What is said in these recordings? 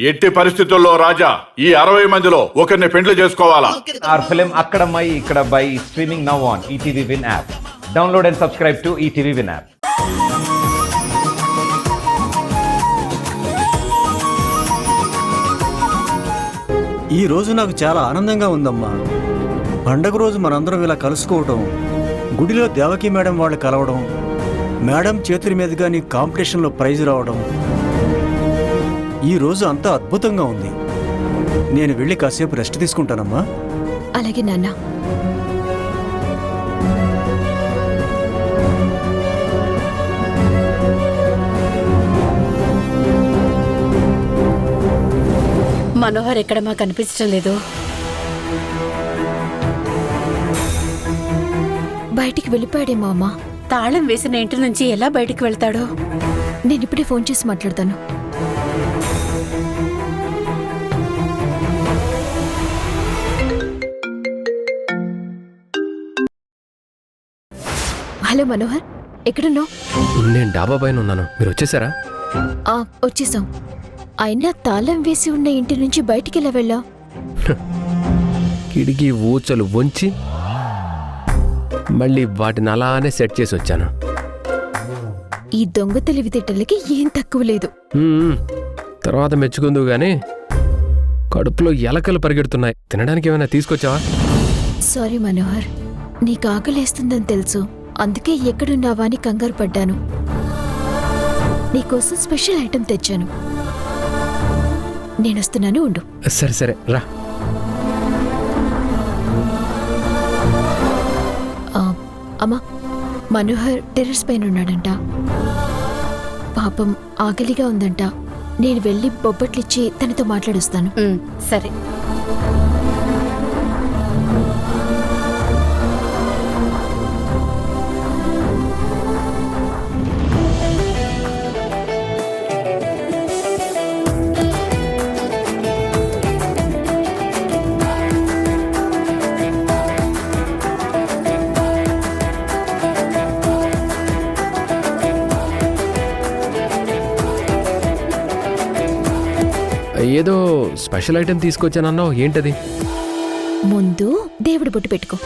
ఎట్టి పరిస్థితుల్లో రాజా ఈ 60 మందిలో ఒకరిని పెండ్లి చేసుకోవాలా? Our film Akkadamai Ikkadabai is streaming now on ETV Win app. Download and subscribe to ETV Win app. ఈ రోజు నాకు చాలా ఆనందంగా ఉందమ్మా. పండగ రోజు మనందరం ఇలా కలుసుకోవటం, గుడిలో దేవకి మేడం వాళ్ళు కలవడం, మేడం చేతుల మీదుగా నీ కాంపిటీషన్లో ప్రైజ్ రావడం, ఈ రోజు అంతా అద్భుతంగా ఉంది. నేను వెళ్ళి కాసేపు రెస్ట్ తీసుకుంటానమ్మా. అలాగే నాన్న. మనోహర్ ఎక్కడ మాకు కనిపించడం లేదు. బయటికి వెళ్ళిపోయాడేమో అమ్మా. తాళం వేసిన ఇంటి నుంచి ఎలా బయటికి వెళ్తాడో? నేను ఇప్పుడే ఫోన్ చేసి మాట్లాడతాను. హలో మనోహర్, ఎక్కడున్నావు? నేను డాబా పైన ఉన్నాను. మీరు వచ్చేసారా? వచ్చేసాం. అయినా తాళం వేసి ఉన్న ఇంటి నుంచి బయటికి ఎలా వెళ్ళావు? కిటికీ ఊచలు వంచి మళ్ళీ వాటిని అలానే సెట్ చేసి వచ్చాను. ఈ దొంగ తెలివితేటలకి ఏం తక్కువ లేదు. తర్వాత మెచ్చుకుందువు గాని కడుపులో ఎలకలు పరిగెడుతున్నాయి. తినడానికి ఏమైనా తీసుకొచ్చావా? సారీ మనోహర్, నీకు ఆకలేస్తుందని తెలుసు, అందుకే ఎక్కడున్నావా అని కంగారు పడ్డాను. నీకోసం స్పెషల్ ఐటెం తెచ్చాను. నేనొస్తున్నాను, ఉండు. సరే సరే రా. అమ్మా, మనోహర్ టెర్రస్ పైన ఉన్నాడంట. పాపం ఆకలిగా ఉందంట. నేను వెళ్ళి బొబ్బట్లిచ్చి తనతో మాట్లాడొస్తాను. సరే. ఏదో స్పెషల్ ఐటెం తీసుకొచ్చానన్నావు, ఏంటది? ముందు దేవుడి బొట్టు పెట్టుకో.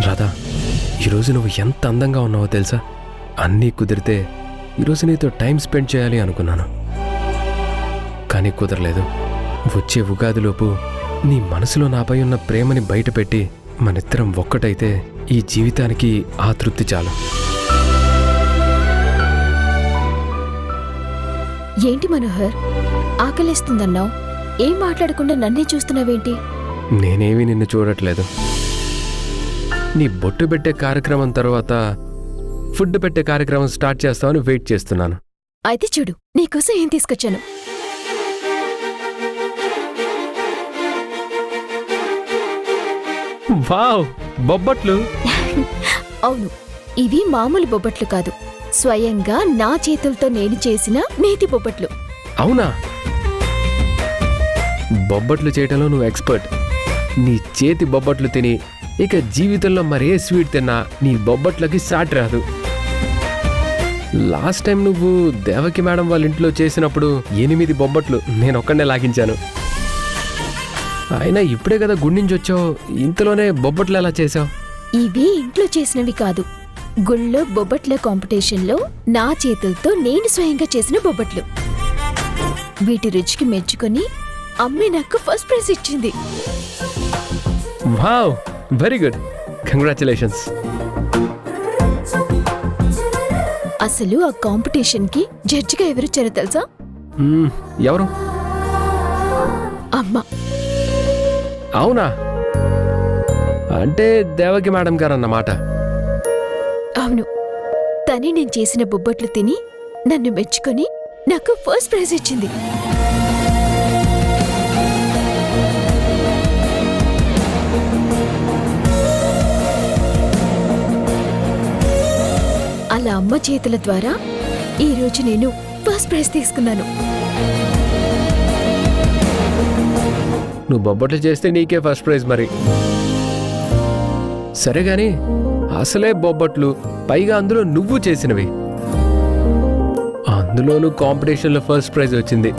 రాధా, ఈరోజు నువ్వు ఎంత అందంగా ఉన్నావో తెలుసా? అన్నీ కుదిరితే ఈరోజు నీతో టైం స్పెండ్ చేయాలి అనుకున్నాను, కానీ కుదరలేదు. వచ్చే ఉగాదిలోపు నీ మనసులో నాపై ఉన్న ప్రేమని బయటపెట్టి మనిద్దరం ఒక్కటైతే ఈ జీవితానికి ఆ తృప్తి చాలు. ఏంటి మనోహర్, ఆకలిస్తుందన్నావు, ఏం మాట్లాడకుండా నన్నే చూస్తున్నావేంటి? నేనేమీ నిన్ను చూడట్లేదు. నీ బొట్టు పెట్టే కార్యక్రమం తర్వాత ఫుడ్ పెట్టే కార్యక్రమం స్టార్ట్ చేస్తామని వెయిట్ చేస్తున్నాను. అయితే చూడు, నీకోసం ఏం తీసుకొచ్చాను. వావ్, బొబ్బట్లు! అవును, ఇవి మామూలు బొబ్బట్లు కాదు, స్వయంగా నా చేతులతో నేను చేసిన నేతి బొబ్బట్లు. అవునా? బొబ్బట్లు చేయటంలో నువ్వు ఎక్స్పర్ట్. నీ చేతి బొబ్బట్లు తిని ఇక జీవితంలో మరే స్వీట్ తిన్నా నీ బొబ్బట్లకి సాటి రాదు. లాస్ట్ టైం నువ్వు దేవకి మేడం వాళ్ళ ఇంట్లో చేసినప్పుడు 8 బొబ్బట్లు నేను ఒక్కడే లాగించాను. అయినా ఇప్పుడే కదా గుడి నుంచి వచ్చావు, ఇంతలోనే బొబ్బట్లు ఎలా చేసావు? ఇవి ఇంట్లో చేసినవి కాదు, గుళ్ళో బొబ్బట్ల కాంపిటీషన్లో నా చేతులతో నేను స్వయంగా చేసిన బొబ్బట్లు. వీటి రుచికి మెచ్చుకొని అమ్మే నాకు ఫస్ట్ ప్రైజ్ ఇచ్చింది. Wow, very good, congratulations. అసలు ఆ కాంపిటీషన్ కి జడ్జిగా ఎవరొచ్చారో తెలుసా? ఎవరు? అమ్మ. అవునా? అంటే దేవకి మేడం గారు అన్నమాట. అవును, తనే నేను చేసిన బొబ్బట్లు తిని నన్ను మెచ్చుకొని నాకు ఫస్ట్ ప్రైజ్ ఇచ్చింది. అలా అమ్మ చేతుల ద్వారా ఈ రోజు నేను ఫస్ట్ ప్రైజ్ తీసుకున్నాను. నువ్వు బొబ్బట్లు చేస్తే నీకే ఫస్ట్ ప్రైజ్ మరి. సరే గాని అసలే బొబ్బట్లు, పైగా అందులో నువ్వు చేసినవి, అందులోనూ కాంపిటీషన్లో ఫస్ట్ ప్రైజ్ వచ్చింది.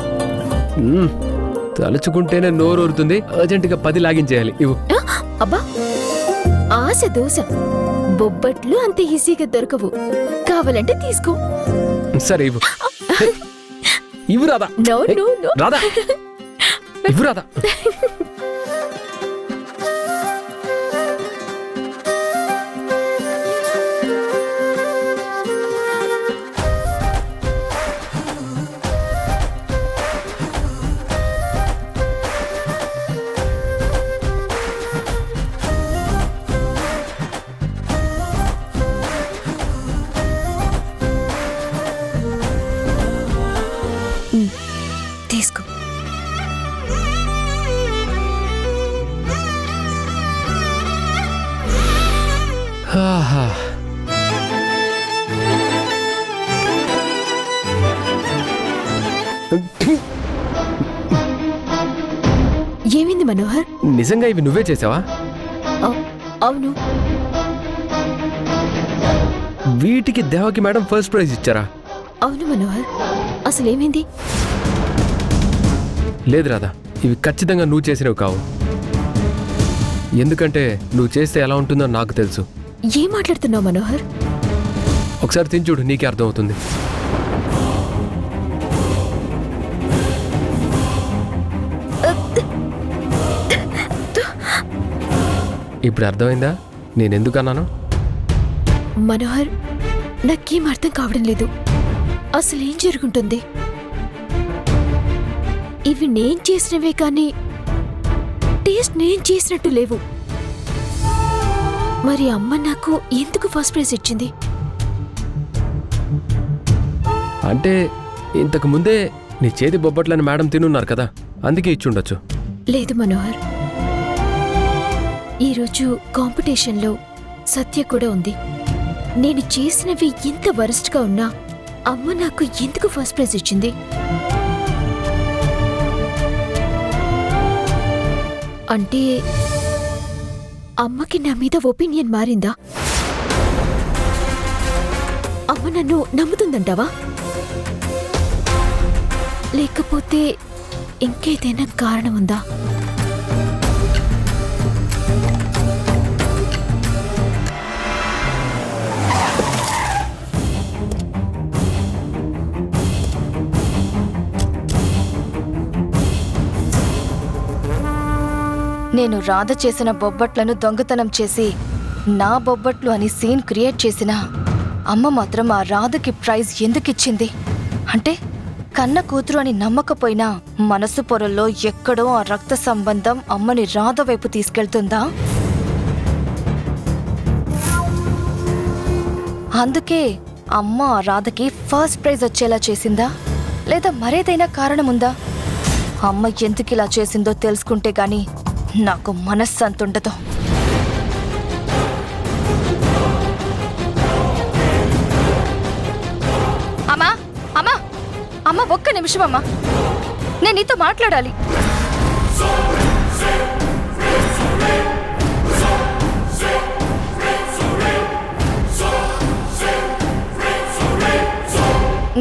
తలుచుకుంటేనే నోరు ఊరుతుంది. అర్జెంటుగా 10 లాగించేయాలి. ఇవ్వు. అబ్బా, ఆశ దోశ. బొబ్బట్లు అంత ఈజీగా దొరకవు, కావాలంటే తీసుకో. సరే ఇవ్వు. ఇవ్వు Radha. No no no. Radha ఇవ్వు రాధా. తీసుకో. ఆహా. ఏమైంది మనోహర్? నిజంగా ఇవి నువ్వే చేసావా? అవును. వీటికి దేవకి మేడం ఫస్ట్ ప్రైజ్ ఇచ్చారా? అవును మనోహర్, అసలేమైంది? లేదు రాధా, ఇవి ఖచ్చితంగా నువ్వు చేసినవి కావు. ఎందుకంటే నువ్వు చేస్తే ఎలా ఉంటుందో నాకు తెలుసు. ఏం మాట్లాడుతున్నావు మనోహర్? ఒకసారి తిని చూడు, నీకే అర్థమవుతుంది. ఇప్పుడు అర్థమైందా నేనెందుకు అన్నాను? మనోహర్, నాకేం అర్థం కావడం లేదు. అసలేం జరుగుంటుంది? ఇవి నేను చేసినవే కానీ టేస్ట్ నేను చేసినట్టు లేవు. మరి అమ్మ నాకు ఎందుకు ఫస్ట్ ప్రైజ్ ఇచ్చింది? అంటే ఇంతకు ముందే నీ చేతి బొబ్బట్లని మేడం తినున్నారు కదా, అందుకే ఇచ్చుండొచ్చు. లేదు మనోహర్, ఈరోజు కాంపిటీషన్లో సత్య కూడా ఉంది. నేను చేసినవి ఎంత వరస్ట్గా ఉన్నా అమ్మ నాకు ఎందుకు ఫస్ట్ ప్రైజ్ ఇచ్చింది? అంటే అమ్మకి నా మీద ఒపీనియన్ మారిందా? అమ్మ నన్ను నమ్ముతుందంటావా? లేకపోతే ఇంకేదైనా కారణం ఉందా? నేను రాధ చేసిన బొబ్బట్లను దొంగతనం చేసి నా బొబ్బట్లు అని సీన్ క్రియేట్ చేసిన అమ్మ మాత్రం ఆ రాధకి ప్రైజ్ ఎందుకిచ్చింది? అంటే కన్న కూతురు అని నమ్మకపోయినా మనసు పొరల్లో ఎక్కడో ఆ రక్త సంబంధం అమ్మని రాధ వైపు తీసుకెళ్తుందా? అందుకే అమ్మ ఆ రాధకి ఫస్ట్ ప్రైజ్ వచ్చేలా చేసిందా? లేదా మరేదైనా కారణముందా? అమ్మ ఎందుకిలా చేసిందో తెలుసుకుంటే గాని నాకు మనస్సంతుండదు. అమ్మా అమ్మా అమ్మ, ఒక్క నిమిషం అమ్మా, నేను నీతో మాట్లాడాలి.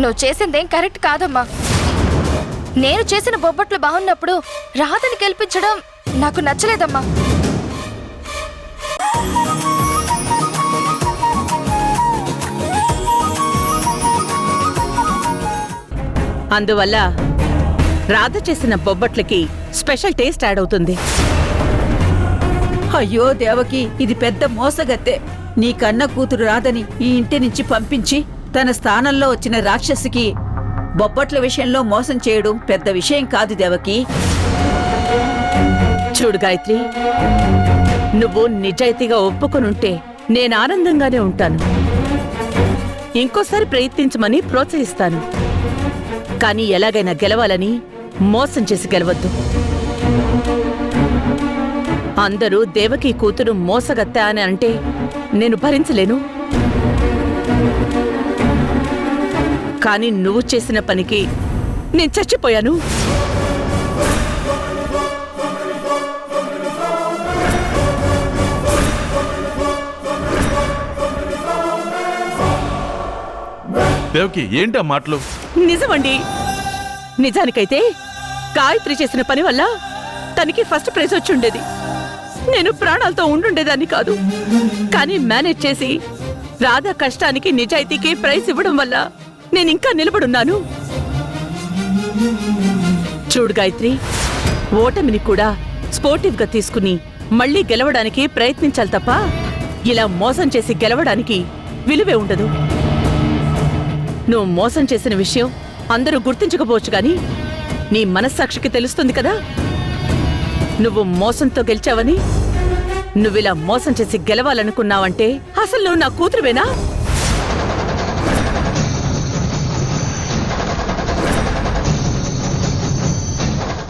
నువ్వు చేసిందేం కరెక్ట్ కాదమ్మా. నేను చేసిన బొబ్బట్లు బాగున్నప్పుడు రాధని గెలిపించడం నాకు నచ్చలేదమ్మా. అందువల్ల రాధ చేసిన బొబ్బట్లకి స్పెషల్ టేస్ట్ యాడ్ అవుతుంది. అయ్యో దేవకి, ఇది పెద్ద మోసగత్తె. నీ కన్న కూతురు రాధని ఈ ఇంటి నుంచి పంపించి తన స్థానంలో వచ్చిన రాక్షసికి బొబ్బట్ల విషయంలో మోసం చేయడం పెద్ద విషయం కాదు దేవకి. చూడు గాయత్రి, నువ్వు నిజాయితీగా ఒప్పుకొనుంటే నేను ఆనందంగానే ఉంటాను. ఇంకోసారి ప్రయత్నించమని ప్రోత్సహిస్తాను. కానీ ఎలాగైనా గెలవాలని మోసం చేసి గెలవద్దు. అందరూ దేవకి కూతురు మోసగత్తా అని అంటే నేను భరించలేను. కానీ నువ్వు చేసిన పనికి నేను చచ్చిపోయాను. దేవకి ఏంటి ఆ మాటలు? నిజమండి. నిజానికైతే గాయత్రి చేసిన పని వల్ల తనకి ఫస్ట్ ప్రైజ్ వచ్చి ఉండేది. నేను ప్రాణాలతో ఉండుండేదాన్ని కాదు. కానీ మేనేజ్ చేసి రాధా కష్టానికి నిజాయితీకి ప్రైజ్ ఇవ్వడం వల్ల నేను ఇంకా నిలబడున్నాను. చూడు గాయత్రి, ఓటమిని కూడా స్పోర్టివ్ గా తీసుకుని మళ్ళీ గెలవడానికి ప్రయత్నించాలి తప్ప ఇలా మోసం చేసి గెలవడానికి విలువే ఉండదు. నువ్వు మోసం చేసిన విషయం అందరూ గుర్తించకపోవచ్చు గాని నీ మనస్సాక్షికి తెలుస్తుంది కదా నువ్వు మోసంతో గెలిచావని. నువ్విలా మోసం చేసి గెలవాలనుకున్నావంటే అసలు నువ్వు నా కూతురువేనా?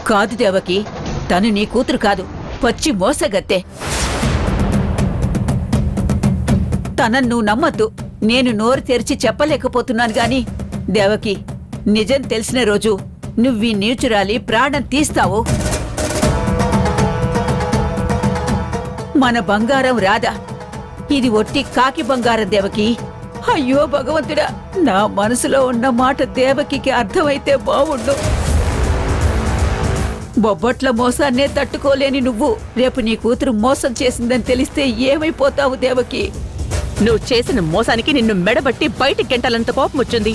కాదు దేవకి, తను నీ కూతురు కాదు, పచ్చి మోసగత్తే. తనను నువ్వు నమ్మద్దు. నేను నోరు తెరిచి చెప్పలేకపోతున్నాను గాని దేవకి, నిజం తెలిసిన రోజు నువ్వీ నీచురాలి ప్రాణం తీస్తావు. మన బంగారం రాదా, ఇది ఒట్టి కాకి బంగారం దేవకి. అయ్యో భగవంతుడా, నా మనసులో ఉన్న మాట దేవకికి అర్థమైతే బావుండు. బొబ్బట్ల మోసాన్నే తట్టుకోలేని నువ్వు రేపు నీ కూతురు మోసం చేసిందని తెలిస్తే ఏమైపోతావు దేవకి? నువ్వు చేసిన మోసానికి నిన్ను మెడబట్టి బయటికి గెంటాలంత కోపం వచ్చింది.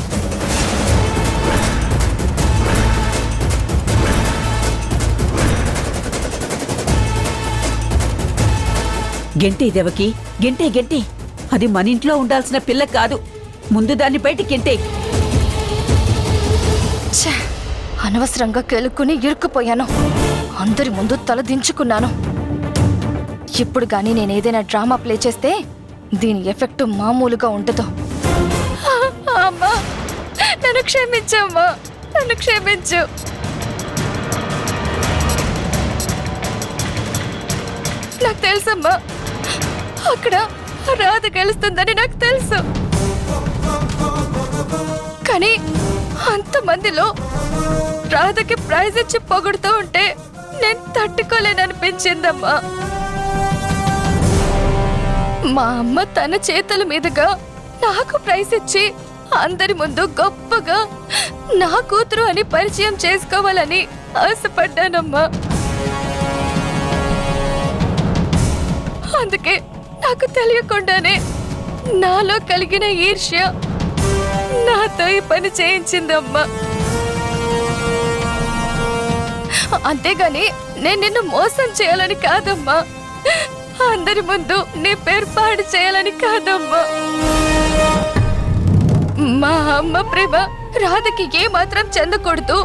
గెంటే దేవకి, గెంటే గెంటే. అది మన ఇంట్లో ఉండాల్సిన పిల్ల కాదు. ముందు దాన్ని బయటికి గెంటే. ఛే, అనవసరంగా కెలుక్కుని ఇరుక్కుపోయాను. అందరి ముందు తల దించుకున్నాను. ఇప్పుడు గాని నేనేదైనా డ్రామా ప్లే చేస్తే దీని ఎఫెక్ట్ మామూలుగా ఉండదు. అమ్మా, నన్ను క్షమించమ్మా, నన్ను క్షమించు. నాకు తెలుసమ్మా, అక్కడ రాధ గెలుస్తుందని నాకు తెలుసు. కానీ అంతమందిలో రాధకి ప్రైజ్ ఇచ్చి పొగుడుతూ ఉంటే నేను తట్టుకోలేననిపించిందమ్మా. మా అమ్మ తన చేతుల మీదుగా నాకు ప్రైజ్ ఇచ్చి అందరి ముందు గొప్పగా నా కూతురు అని పరిచయం చేసుకోవాలని ఆశపడ్డానమ్మా. అందుకే నాకు తెలియకుండానే నాలో కలిగిన ఈర్ష్య నాతో ఈ పని చేయించిందమ్మా. అంతేగాని నేను నిన్ను మోసం చేయాలని కాదమ్మా. అందరి ముందు నీ పేరు పాడు చేయాలని కాదమ్మా. మా అమ్మ ప్రేమ రాధకి ఏ మాత్రం చెందకూడదు.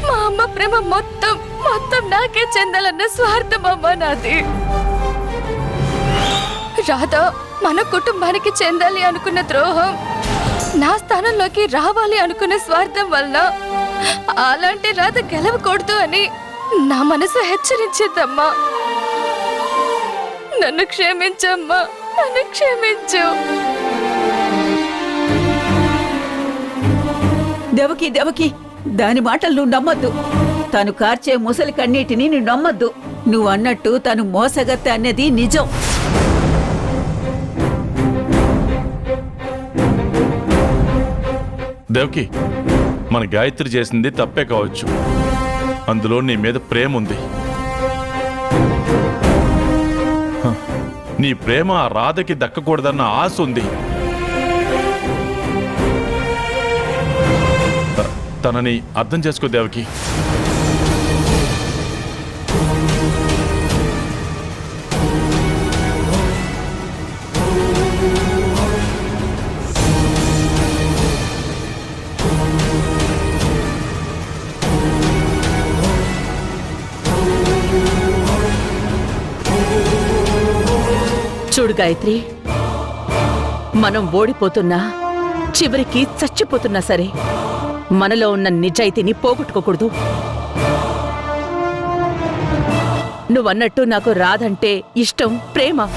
మా అమ్మ ప్రేమ మొత్తం మొత్తం నాకే చెందాలన్న స్వార్థం అమ్మా నాది. రాధ మన కుటుంబానికి చెందాలి అనుకున్న ద్రోహం, నా స్థానంలోకి రావాలి అనుకున్న స్వార్థం వల్ల అలాంటి రాధ గెలవకూడదు అని నా మనసు హెచ్చరించిందమ్మా. నన్ను క్షమించమ్మా, నన్ను క్షమించు. దేవకి దేవకి, దాని మాటలు నువ్వు నమ్మద్దు. తను కార్చే ముసలి కన్నీటిని నువ్వు నమ్మద్దు. నువ్వు అన్నట్టు తను మోసగత్త అన్నది నిజం. దేవకి, మన గాయత్రి చేసింది తప్పే కావచ్చు. అందులో నీ మీద ప్రేమ ఉంది. నీ ప్రేమ ఆ రాధకి దక్కకూడదన్న ఆశ ఉంది. తనని అర్థం చేసుకో దేవకి. చూడు గాయత్రి, మనం ఓడిపోతున్నా చివరికి చచ్చిపోతున్నా సరే మనలో ఉన్న నిజాయితీని పోగొట్టుకోకూడదు. నువ్వన్నట్టు నాకు రాధంటే ఇష్టం, ప్రేమ.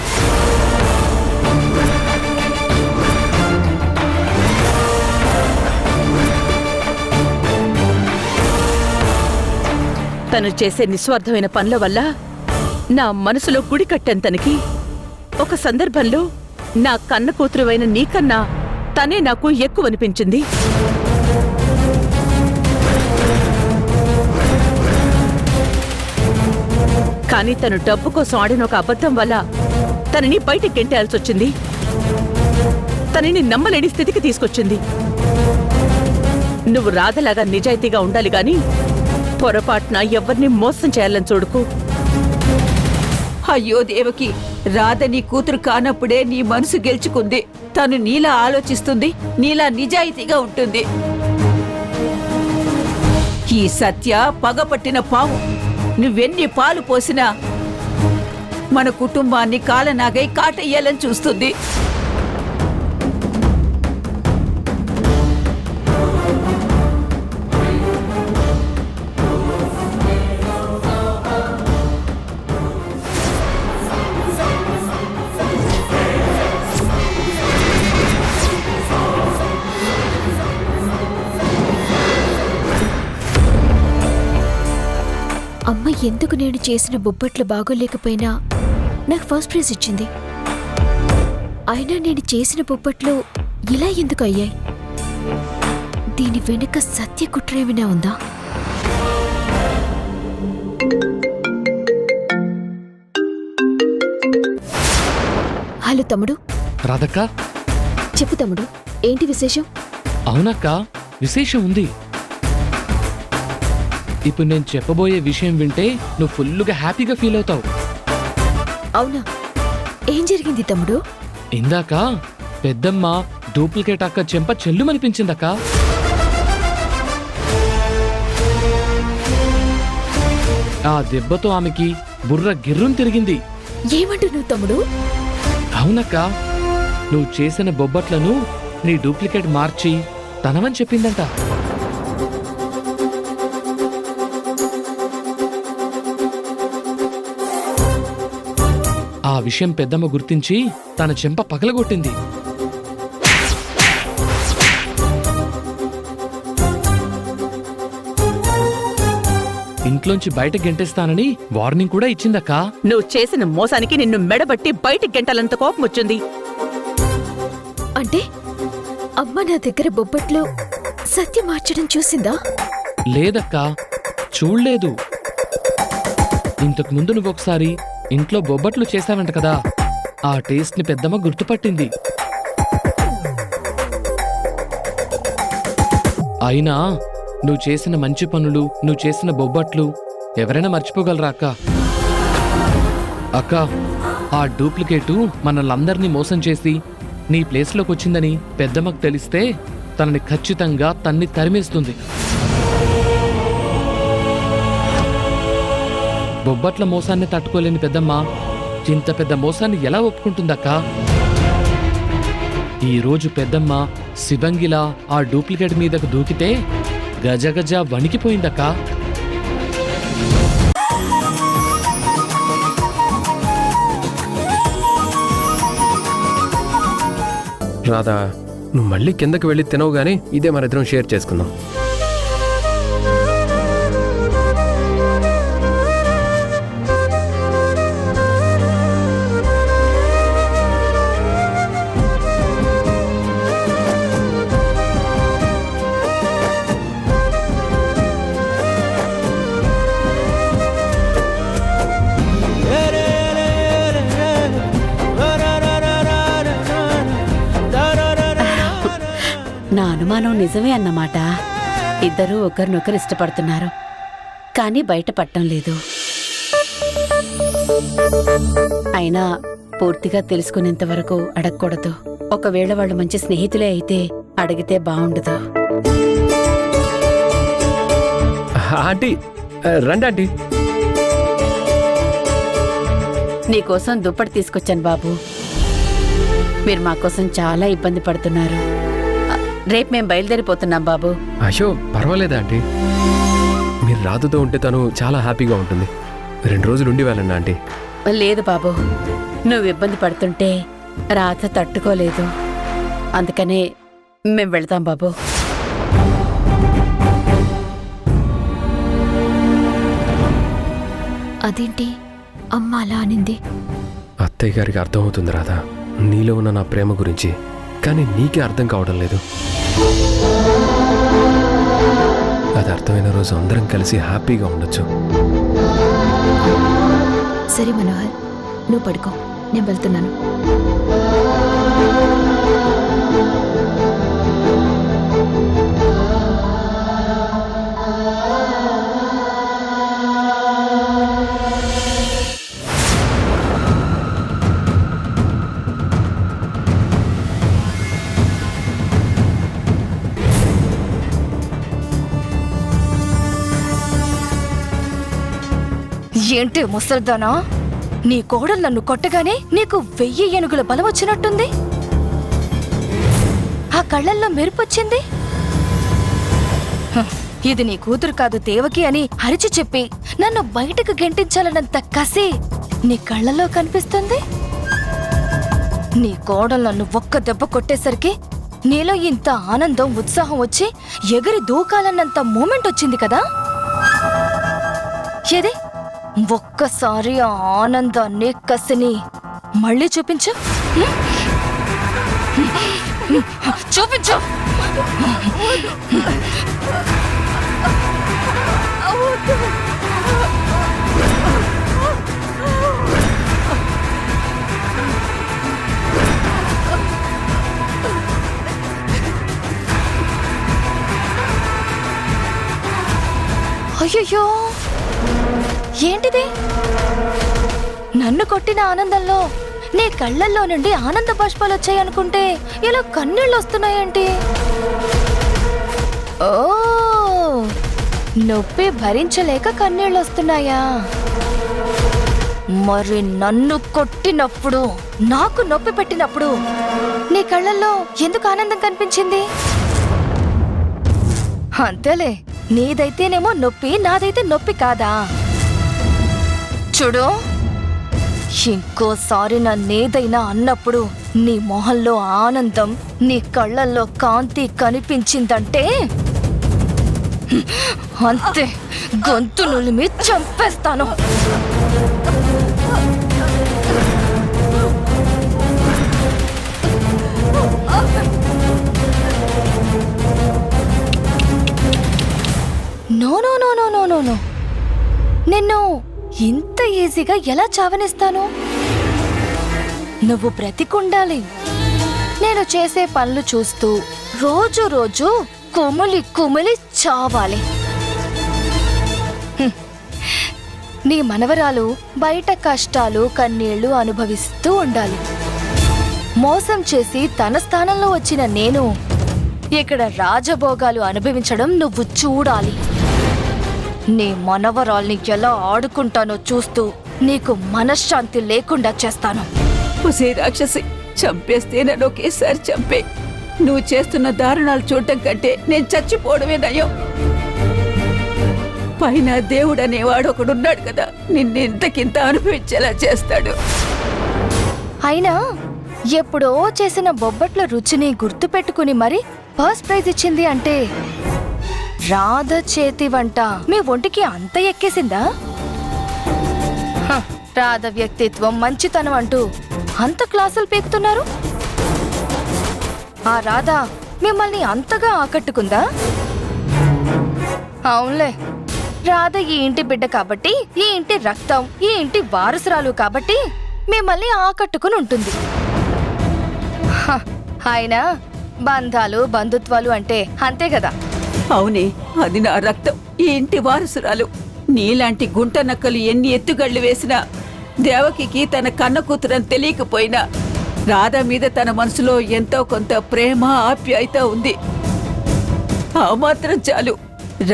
తను చేసే నిస్వార్థమైన పనుల వల్ల నా మనసులో గుడి కట్టాను తనకి. ఒక సందర్భంలో నా కన్న కూతురువైన నీకన్నా తనే నాకు ఎక్కువనిపించింది. కానీ తను డబ్బు కోసం ఆడిన ఒక అబద్ధం వల్ల తనని బయటికి గెంటేయాల్సొచ్చింది. తనని నమ్మలేని స్థితికి తీసుకొచ్చింది. నువ్వు రాధలాగా నిజాయితీగా ఉండాలి గాని పొరపాటున ఎవరిని మోసం చేయాలని చూడుకు. అయ్యో దేవకి, రాధ నీ కూతురు కానప్పుడే నీ మనసు గెలుచుకుంది. తను నీలా ఆలోచిస్తుంది, నీలా నిజాయితీగా ఉంటుంది. ఈ సత్య పగపట్టిన పాము. నువ్వెన్ని పాలు పోసినా మన కుటుంబాన్ని కాలనాగై కాటయ్యాలని చూస్తుంది. అమ్మ ఎందుకు నేను చేసిన బొబ్బట్లు బాగోలేకపోయినా నాకు ఫస్ట్ ప్రైజ్ ఇచ్చింది. అయినా నేను చేసిన బొబ్బట్లు ఇలా ఎందుకు అయ్యాయి? దీని వెనుక సత్య కుట్ర ఏమైనా ఉందా? హలో తమ్ముడు. రాధక్క. చెప్పు తమ్ముడు, ఏంటి విశేషం? అవునక్క, విశేషం ఉంది. ఇప్పుడు నేను చెప్పబోయే విషయం వింటే నువ్వు ఫుల్లుగా హ్యాపీగా ఫీల్ అవుతావు. అవునా? ఏం జరిగింది తమ్ముడు? ఇందాక పెద్దమ్మ డూప్లికేట్ అక్క చెంప చెల్లుమనిపించిందక్క. ఆ దెబ్బతో ఆమెకి బుర్ర గిర్రును తిరిగింది. ఏమంటున్నావు తమ్ముడు? అవునక్క, నువ్వు చేసిన బొబ్బట్లను నీ డూప్లికేట్ మార్చి తనవని చెప్పిందంట. ఆ విషయం పెద్దమ్మ గుర్తించి తన చెంప పగలగొట్టింది. ఇంట్లోంచి బయట గెంటేస్తానని వార్నింగ్ కూడా ఇచ్చిందక్క. నువ్వు చేసిన మోసానికి నిన్ను మెడబట్టి బయటికి గెంటాలంత కోపం వచ్చింది. అంటే అమ్మ నా దగ్గర బొబ్బట్లో సత్య మార్చడం చూసిందా? లేదక్క, చూడలేదు. ఇంతకు ముందు నువ్వొకసారి ఇంట్లో బొబ్బట్లు చేశావంట కదా, ఆ టేస్ట్ ని పెద్దమ్మ గుర్తుపట్టింది. అయినా నువ్వు చేసిన మంచి పనులు, నువ్వు చేసిన బొబ్బట్లు ఎవరైనా మర్చిపోగలరా అక్క? అక్క, ఆ డూప్లికేటు మనల్నందరినీ మోసం చేసి నీ ప్లేస్లోకి వచ్చిందని పెద్దమ్మకు తెలిస్తే తనని ఖచ్చితంగా తన్ని తరిమేస్తుంది. బొబ్బట్ల మోసాన్ని తట్టుకోలేని పెద్దమ్మ ఇంత పెద్ద మోసాన్ని ఎలా ఒప్పుకుంటుందక్క? ఈరోజు పెద్దమ్మ శివంగిలా ఆ డూప్లికేట్ మీదకు దూకితే గజగజ వణికిపోయిందక్క. రాధా, నువ్వు మళ్ళీ కిందకి వెళ్ళి తినవు గానీ ఇదే మన ఇద్దరం షేర్ చేసుకుందాం. నా అనుమానం నిజమే అన్నమాట. ఇద్దరూ ఒకరినొకరు ఇష్టపడుతున్నారు, కానీ బయటపడటం లేదు. అయినా పూర్తిగా తెలుసుకునేంత వరకు అడగకూడదు. ఒకవేళ వాళ్ళు మంచి స్నేహితులే అయితే అడిగితే బాగుండదు. ఆంటీ, రండి ఆంటీ. నీకోసం దుప్పటి తీసుకొచ్చాను బాబు. మీరు మా కోసం చాలా ఇబ్బంది పడుతున్నారు. రేపు మేం బయలుదేరిపోతున్నాం బాబు. అయ్యో, పర్వాలేదా ఆంటీ? మీరు రాధతో ఉంటే తను చాలా హ్యాపీగా ఉంటుంది. 2 రోజులు ఉండి వెళ్ళండి ఆంటీ. లేదు బాబు, నువ్వు ఇబ్బంది పడుతుంటే రాధ తట్టుకోలేదు. అందుకనే మేం వెళ్తాం బాబు. అదేంటి అమ్మ అలా అనింది? అత్తయ్య గారికి అర్థమవుతుంది రాధా, నీలో ఉన్న నా ప్రేమ గురించి. కానీ నీకే అర్థం కావడం లేదు. అది అర్థమైన రోజు అందరం కలిసి హ్యాపీగా ఉండొచ్చు. సరే మనోహర్, నువ్వు పడుకో, నేను వెళ్తున్నాను. ఏంటి ముసల్దానా, నీ కోడలు నన్ను కొట్టగానే నీకు 1000 ఏనుగుల బలం వచ్చినట్టుంది. ఆ కళ్ళల్లో మెరుపొచ్చింది. ఇది నీ కూతురు కాదు దేవకి అని అరిచి చెప్పి నన్ను బయటకు గెంటించాలన్నంత కసి నీ కళ్ళల్లో కనిపిస్తుంది. నీ కోడలు నన్ను ఒక్క దెబ్బ కొట్టేసరికి నీలో ఇంత ఆనందం ఉత్సాహం వచ్చి ఎగిరి దూకాలన్నంత మూమెంట్ వచ్చింది కదా. ఏది ఒక్కసారి ఆ ఆనందాన్ని కసిని మళ్ళీ చూపించు, చూపించు. అయ్యయ్యో, ఏంటిది? నన్ను కొట్టిన ఆనందంలో నీ కళ్ళల్లో నుండి ఆనంద బాష్పాలు వచ్చాయనుకుంటే ఇలా కన్నీళ్ళు వస్తున్నాయేంటి? ఓ, నొప్పి భరించలేక కన్నీళ్ళు వస్తున్నాయా? మరి నన్ను కొట్టినప్పుడు, నాకు నొప్పి పెట్టినప్పుడు నీ కళ్ళల్లో ఎందుకు ఆనందం కనిపించింది? అంతేలే, నీదైతేనేమో నొప్పి, నాదైతే నొప్పి కాదా? చూడు, ఇంకోసారి నన్నేదైనా అన్నప్పుడు నీ మొహంలో ఆనందం, నీ కళ్ళల్లో కాంతి కనిపించిందంటే అంతే, గొంతు నులిమి చంపేస్తాను. No no no no no no no, నిన్ను ఇంత ఈజీగా ఎలా చావనిస్తాను? నువ్వు బ్రతికుండాలి. నేను చేసే పనులు చూస్తూ రోజు రోజు కుమిలి కుమిలి చావాలి. నీ మనవరాలు బయట కష్టాలు కన్నీళ్లు అనుభవిస్తూ ఉండాలి. మోసం చేసి తన స్థానంలో వచ్చిన నేను ఇక్కడ రాజభోగాలు అనుభవించడం నువ్వు చూడాలి. నీ మనవరాల్ని ఎలా ఆడుకుంటానో చూస్తూ నీకు మనశ్శాంతి లేకుండా చేస్తాను. ఒసే రాక్షసి, చంపేస్తే నన్ను ఒకేసారి చంపే. నువ్వు చేస్తున్న దారుణాలు చూడటం కంటే నేను చచ్చిపోవడమే నయం. పైన దేవుడు అనేవాడు ఒకడున్నాడు కదా, నిన్నెంతకింత అనుభవించేలా చేస్తాడు. అయినా ఎప్పుడో చేసిన బొబ్బట్ల రుచిని గుర్తుపెట్టుకుని మరి ఫస్ట్ ప్రైజ్ ఇచ్చింది అంటే రాధ చేతి వంట మీ ఒంటికి అంత ఎక్కేసిందా? రాధ వ్యక్తిత్వం, మంచితనం అంటూ అంత క్లాసులు పీకుతున్నారు. ఆ రాధ మిమ్మల్ని అంతగా ఆకట్టుకుందా? అవునులే, రాధ ఈ ఇంటి బిడ్డ కాబట్టి, ఈ ఇంటి రక్తం, ఈ ఇంటి వారసురాలు కాబట్టి మిమ్మల్ని ఆకట్టుకుని ఉంటుంది. అయినా బంధాలు బంధుత్వాలు అంటే అంతే కదా. అవునే, అది నా రక్తం, ఈ ఇంటి వారసురాలు. నీలాంటి గుంట నక్కలు ఎన్ని ఎత్తుగళ్ళు వేసినా దేవకికి తన కన్న కూతురని తెలియకపోయినా రాధ మీద తన మనసులో ఎంతో కొంత ప్రేమ ఆప్యాయత ఉంది. ఆ మాత్రం చాలు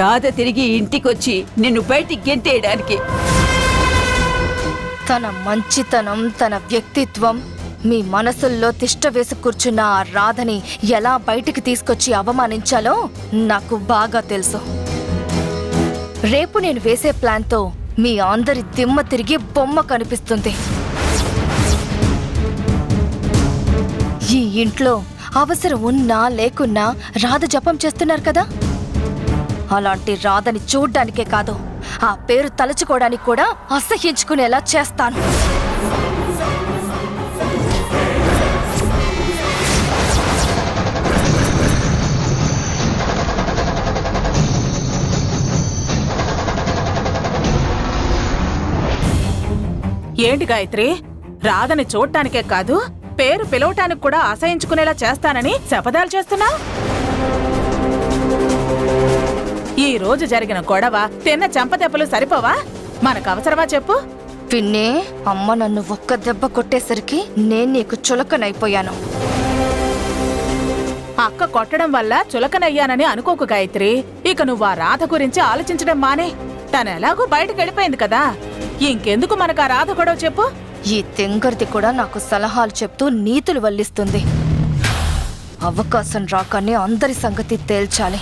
రాధ తిరిగి ఇంటికొచ్చి నిన్ను బయటికి గెంటేయడానికి. తన మంచితనం, తన వ్యక్తిత్వం మీ మనసుల్లో తిష్ట వేసి కూర్చున్న ఆ రాధని ఎలా బయటికి తీసుకొచ్చి అవమానించాలో నాకు బాగా తెలుసు. రేపు నేను వేసే ప్లాన్తో మీ అందరి దిమ్మ తిరిగి బొమ్మ కనిపిస్తుంది. ఈ ఇంట్లో అవసరం ఉన్నా లేకున్నా రాధ జపం చేస్తున్నారు కదా, అలాంటి రాధని చూడ్డానికే కాదు ఆ పేరు తలుచుకోవడానికి కూడా అసహ్యించుకునేలా చేస్తాను. ఏంటి గాయత్రి, రాధని చూడటానికే కాదు పేరు పిలవటానికి కూడా అసహించుకునేలా చేస్తానని శపథాలు చేస్తున్నావు? ఈ రోజు జరిగిన గొడవ తిన్న చెంపదెబ్బలు సరిపోవా? మనకు అవసరమా చెప్పు? పిన్నే, అమ్మ నన్ను ఒక్క దెబ్బ కొట్టేసరికి నేను నీకు చులకనైపోయాను. అక్క కొట్టడం వల్ల చులకనయ్యానని అనుకోకు గాయత్రి. ఇక నువ్వు ఆ రాధ గురించి ఆలోచించడం మానే. తను ఎలాగూ బయటకు వెళ్ళిపోయింది కదా, ఇంకెందుకు మనకు ఆ రాధ గొడవ చెప్పు? ఈ తెంగర్ది కూడా నాకు సలహాలు చెప్తూ నీతులు వల్లిస్తుంది. అవకాశం రాగానే అందరి సంగతి తేల్చాలి.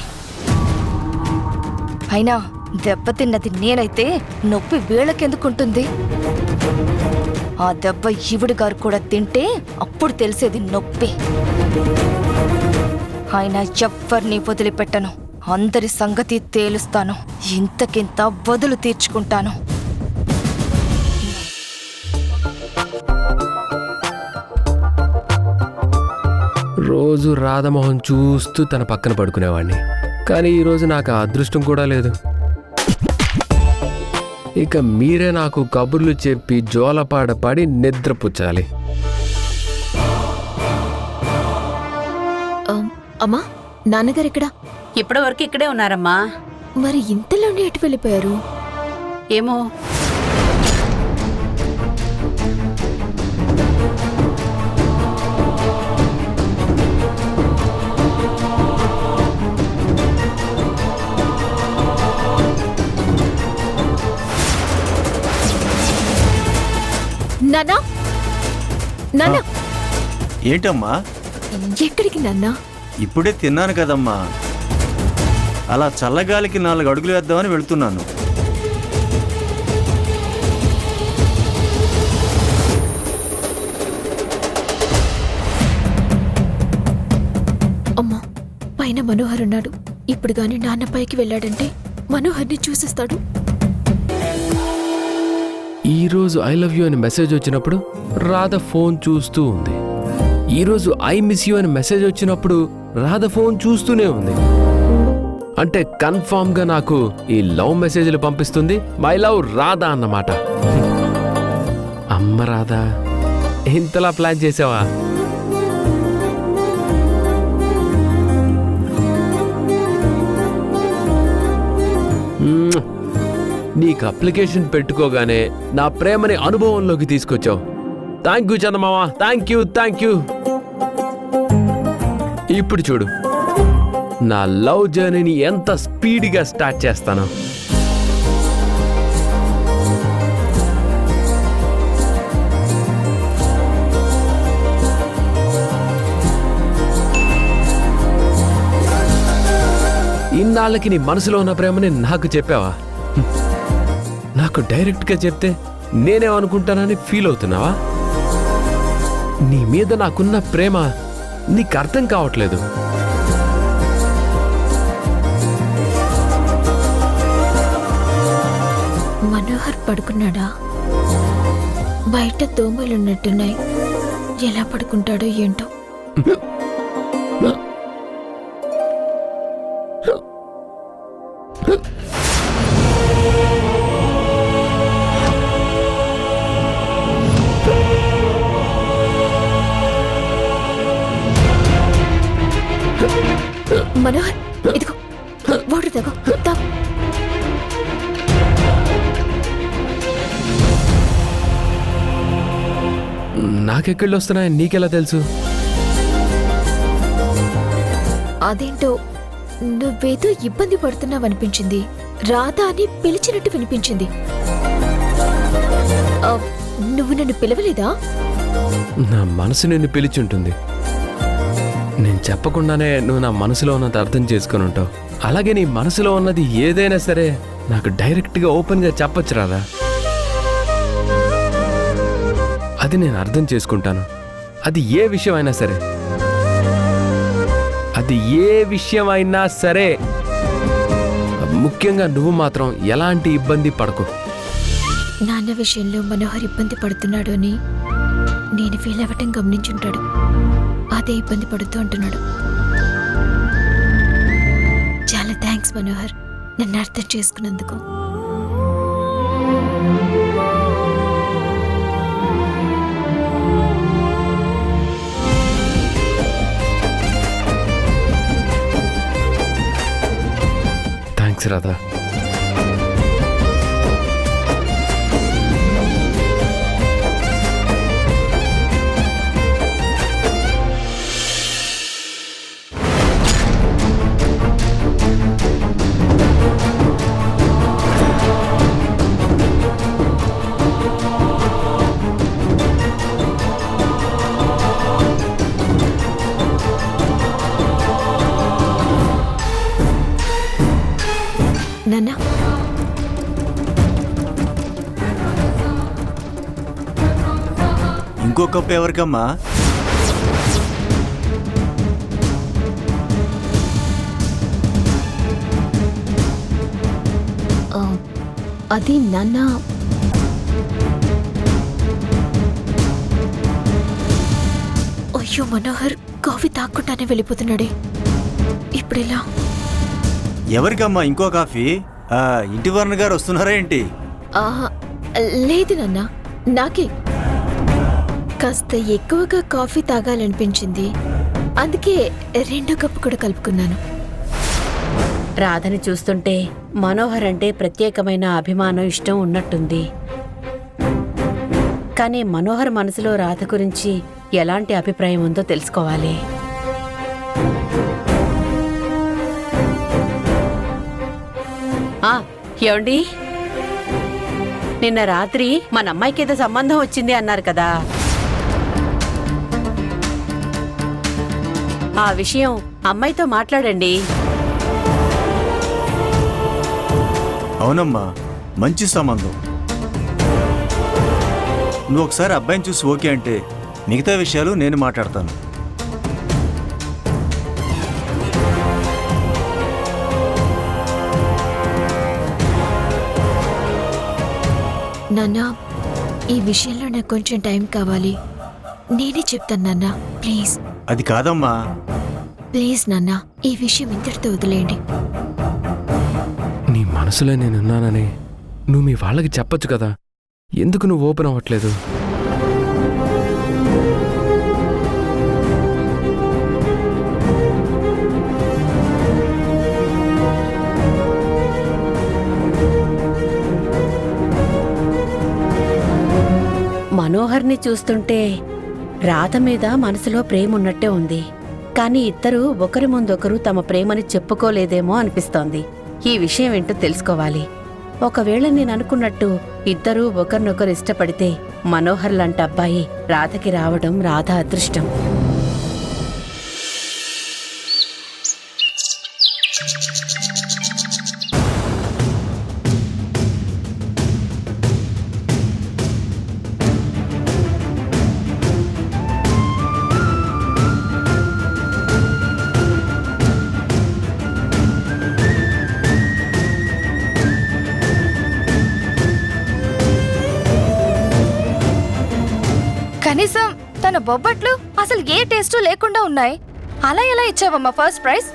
అయినా దెబ్బతిన్నది నేనైతే నొప్పి వీళ్ళకెందుకుంటుంది? ఆ దెబ్బ ఈవిడి గారు కూడా తింటే అప్పుడు తెలిసేది నొప్పి. అయినా ఎవ్వరిని వదిలిపెట్టను. అందరి సంగతి తేలుస్తాను. ఇంతకింత బదులు తీర్చుకుంటాను. రోజు రాధమోహన్ చూస్తూ తన పక్కన పడుకునేవాడిని. కానీ ఈరోజు నాకు ఆ అదృష్టం కూడా లేదు. ఇక మీరే నాకు కబుర్లు చెప్పి జోలపాడ పడి నిద్రపుచ్చాలి. అమ్మా, నాన్నగారు ఎక్కడా? ఇప్పటి వరకు ఇక్కడే ఉన్నారమ్మా. మరి ఇంతలోనే ఎటు వెళ్ళిపోయారు? ఏమో. నాన్నా, నాన్నా, ఏంటమ్మా? ఎక్కడికి నాన్నా? ఇప్పుడే తిన్నాను కదమ్మా, అలా చల్లగాలికి 4 అడుగులు వేద్దామని వెళ్తున్నాను. అమ్మా, పైన మనోహర్ ఉన్నాడు. ఇప్పుడు గాని నాన్న పైకి వెళ్ళాడంటే మనోహర్ని చూసేస్తాడు. ఈరోజు ఐ లవ్ యూ అని మెసేజ్ వచ్చినప్పుడు రాధ ఫోన్ చూస్తూ ఉంది. ఈరోజు ఐ మిస్ యూ అని మెసేజ్ వచ్చినప్పుడు రాధ ఫోన్ చూస్తూనే ఉంది. అంటే కన్ఫామ్ గా నాకు ఈ లవ్ మెసేజ్లు పంపిస్తుంది మై లవ్ రాధా అన్నమాట. అమ్మ రాధా, ఇంతలా ప్లాన్ చేసావా? నీకు అప్లికేషన్ పెట్టుకోగానే నా ప్రేమని అనుభవంలోకి తీసుకొచ్చావు. Thank you Chandamama, thank you, thank you. ఇప్పుడు చూడు నా లవ్ జర్నీని ఎంత స్పీడ్గా స్టార్ట్ చేస్తాను. ఇన్నాళ్ళకి నీ మనసులో ఉన్న ప్రేమని నాకు చెప్పావా? నాకు డైరెక్ట్గా చెప్తే నేనేమనుకుంటానని ఫీల్ అవుతున్నావా? నీ మీద నాకున్న ప్రేమ నీకు అర్థం కావట్లేదు. మనోహర్ పడుకున్నాడా? బయట దోమలున్నట్టున్నాయి. ఎలా పడుకుంటాడో ఏంటో. మనోహర్, ఇదిగో వాటర్ తాగు, తాగు. నాకెక్కళ్ళు వస్తున్నాయని నీకెలా తెలుసు? అదేంటో నువ్వేదో ఇబ్బంది పడుతున్నావనిపించింది. రాధా అని పిలిచినట్టు వినిపించింది. నువ్వు నన్ను పిలవలేదా? నా మనసు నిన్ను పిలిచుంటుంది. నేను చెప్పకుండానే నువ్వు నా మనసులో ఉన్నది అర్థం చేసుకుని ఉంటావు. అలాగే నీ మనసులో ఉన్నది ఏదైనా సరే నాకు డైరెక్ట్గా ఓపెన్గా చెప్పొచ్చు రాదా? అది నేను అర్థం చేసుకుంటాను. అది ఏ విషయం అయినా సరే, అది ఏ విషయం అయినా సరే. ముఖ్యంగా నువ్వు మాత్రం ఎలాంటి ఇబ్బంది పడకు. నాన్న విషయంలో మనోహర్ ఇబ్బంది పడుతున్నాడు అని నేను ఫీల్ అవ్వటం గమనించుంటాడు. అదే ఇబ్బంది పడుతూ అంటున్నాడు. చాలా థ్యాంక్స్ మనోహర్, నన్ను అర్థం చేసుకున్నందుకు. థ్యాంక్స్ రాధా. నాన్న, ఇంకో కప్పు ఎవరికమ్మా? అది నాన్న. అయ్యో మనోహర్ కాఫీ తాక్కుండానే వెళ్ళిపోతున్నాడే, ఇప్పుడెలా? ఎవరికమ్మా ఇంకో కాఫీ? ఇంటి వర్ణ గారు వస్తున్నారా ఏంటి? లేదు నాన్న, నాకే కాస్త ఎక్కువగా కాఫీ తాగాలనిపించింది, అందుకే 2 కప్పు కూడా కలుపుకున్నాను. రాధని చూస్తుంటే మనోహర్ అంటే ప్రత్యేకమైన అభిమానం, ఇష్టం ఉన్నట్టుంది. కానీ మనోహర్ మనసులో రాధ గురించి ఎలాంటి అభిప్రాయం ఉందో తెలుసుకోవాలి. ఏమండి, నిన్న రాత్రి మన అమ్మాయికి ఏదో సంబంధం వచ్చింది అన్నారు కదా, ఆ విషయం అమ్మాయితో మాట్లాడండి. అవునమ్మా, మంచి సంబంధం. నువ్వు ఒకసారి అబ్బాయిని చూసి ఓకే అంటే మిగతా విషయాలు నేను మాట్లాడతాను. నాన్న, ఈ విషయంలో నాకు కొంచెం టైం కావాలి. నేనే చెప్తాను నాన్న, ప్లీజ్. అది కాదమ్మా. ప్లీజ్ నాన్న, ఈ విషయం ఇంతటితో వదిలేయండి. నీ మనసులో నేనున్నానని నువ్వు మీ వాళ్ళకి చెప్పొచ్చు కదా, ఎందుకు నువ్వు ఓపెన్ అవ్వట్లేదు? మనోహర్ని చూస్తుంటే రాధ మీద మనసులో ప్రేమ ఉన్నట్టే ఉంది. కానీ ఇద్దరూ ఒకరి ముందొకరు తమ ప్రేమని చెప్పుకోలేదేమో అనిపిస్తోంది. ఈ విషయం ఏంటో తెలుసుకోవాలి. ఒకవేళ నేను అనుకున్నట్టు ఇద్దరూ ఒకరినొకరు ఇష్టపడితే మనోహర్ లాంటి అబ్బాయి రాధకి రావడం రాధ అదృష్టం. కనీసం తన బొబ్బట్లు అసలు ఏ టేస్ట్ లేకుండా ఉన్నాయి. అలా ఎలా ఇచ్చావమ్మా ఫస్ట్ ప్రైజ్?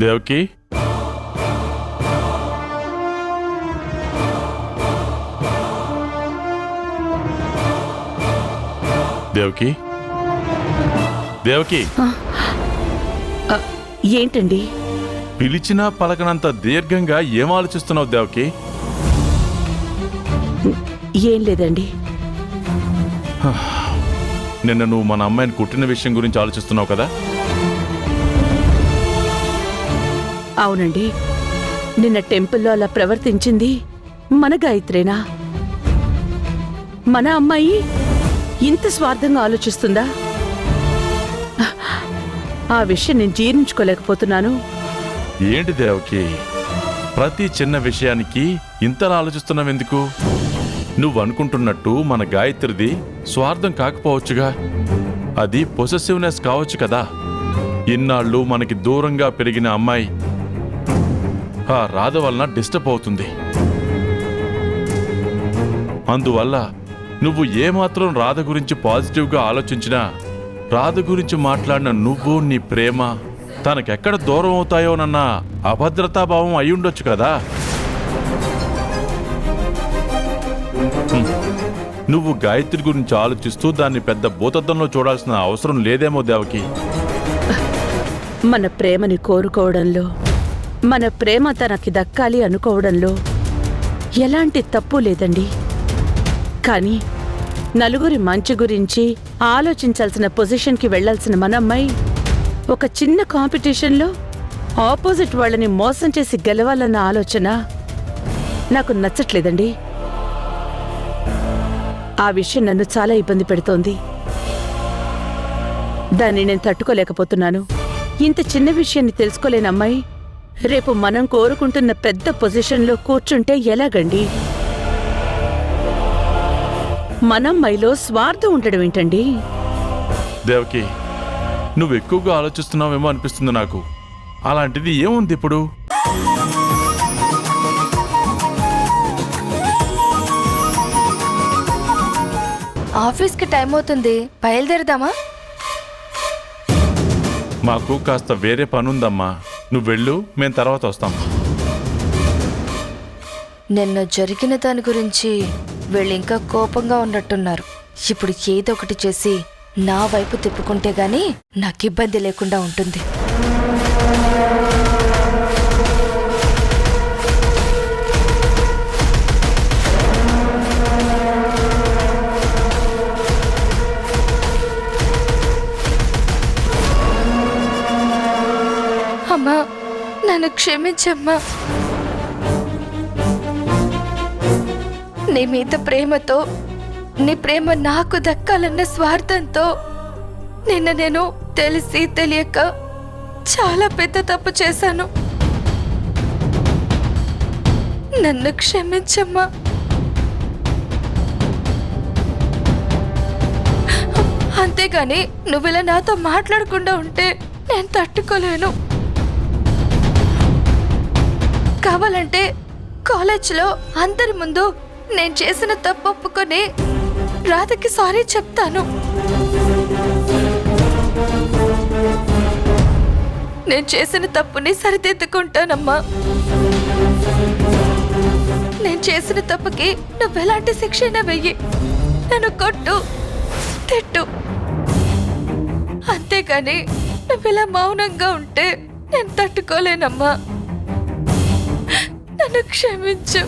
దేవకి, దేవకి, దేవకి, ఏంటండి? పిలిచినా పలకనంత దీర్ఘంగా ఏం ఆలోచిస్తున్నావు దేవకి? ఏం లేదండి. నిన్న నువ్వు మన అమ్మాయిని కుట్టిన విషయం గురించి ఆలోచిస్తున్నావు కదా? అవునండి, నిన్న టెంపుల్లో అలా ప్రవర్తించింది మన గాయత్రేనా? మన అమ్మాయి ఇంత స్వార్థంగా ఆలోచిస్తుందా? ఆ విషయం నేను జీర్ణించుకోలేకపోతున్నాను. ఏంటి దేవకి, ప్రతి చిన్న విషయానికి ఇంతలా ఆలోచిస్తున్నావు ఎందుకు? నువ్వు అనుకుంటున్నట్టు మన గాయత్రిది స్వార్థం కాకపోవచ్చుగా, అది పొసెసివ్నెస్ కావచ్చు కదా. ఇన్నాళ్ళు మనకి దూరంగా పెరిగిన అమ్మాయి ఆ రాధ వలన డిస్టర్బ్ అవుతుంది. అందువల్ల నువ్వు ఏమాత్రం రాధ గురించి పాజిటివ్గా ఆలోచించినా, రాధ గురించి మాట్లాడిన నువ్వు, నీ ప్రేమ తనకెక్కడ దూరం అవుతాయోనన్న అభద్రతాభావం అయ్యుండొచ్చు కదా. నువ్వు గాయత్రి గురించి ఆలోచిస్తూ దాన్ని పెద్ద భూతద్దంలో చూడాల్సిన అవసరం లేదేమో దేవకి. మన ప్రేమని కోరుకోవడంలో, మన ప్రేమ తనకి దక్కాలి అనుకోవడంలో ఎలాంటి తప్పు లేదండి. కానీ నలుగురి మంచి గురించి ఆలోచించాల్సిన పొజిషన్కి వెళ్లాల్సిన మనమ్మాయి ఒక చిన్న కాంపిటీషన్లో ఆపోజిట్ వాళ్ళని మోసం చేసి గెలవాలన్న ఆలోచన నాకు నచ్చట్లేదండి. ఆ విషయం నన్ను చాలా ఇబ్బంది పెడుతోంది. దాన్ని నేను తట్టుకోలేకపోతున్నాను. ఇంత చిన్న విషయాన్ని తెలుసుకోలేని అమ్మాయి రేపు మనం కోరుకుంటున్న పెద్ద పొజిషన్లో కూర్చుంటే ఎలాగండి? మనమ్మాయిలో స్వార్థం ఉండడం ఏంటండి? దేవకి, నువ్వు ఎక్కువగా ఆలోచిస్తున్నావేమో అనిపిస్తుంది నాకు. అలాంటిది ఏముంది ఇప్పుడు? ఆఫీస్కి టైం అవుతుంది, బయలుదేరదామా? మాకు కాస్త వేరే పనుందమ్మా, నువ్వు వెళ్ళు, మేము తర్వాత వస్తాం. నిన్న జరిగిన దాని గురించి వీళ్ళు ఇంకా కోపంగా ఉన్నట్టున్నారు. ఇప్పుడు ఏదో ఒకటి చేసి నా వైపు తిప్పుకుంటే గాని నాకు ఇబ్బంది లేకుండా ఉంటుంది. అమ్మా, నన్ను క్షమించమ్మా. నీ మీద ప్రేమతో, నీ ప్రేమ నాకు దక్కాలన్న స్వార్థంతో నిన్న నేను తెలిసి తెలియక చాలా పెద్ద తప్పు చేశాను. నన్ను క్షమించమ్మా. అంతేగాని నువ్విలా నాతో మాట్లాడకుండా ఉంటే నేను తట్టుకోలేను. కావాలంటే కాలేజ్లో అందరి ముందు నేను చేసిన తప్పు ఒప్పుకొని రాధకి సారీ చెప్తాను. నేను చేసిన తప్పుని సరిదిద్దుకుంటానమ్మా. నేను చేసిన తప్పుకి నువ్వెలాంటి శిక్షణ వెయ్యి, నన్ను కొట్టు, తిట్టు. అంతేగాని నువ్విలా మౌనంగా ఉంటే నేను తట్టుకోలేనమ్మా. నన్ను క్షమించు.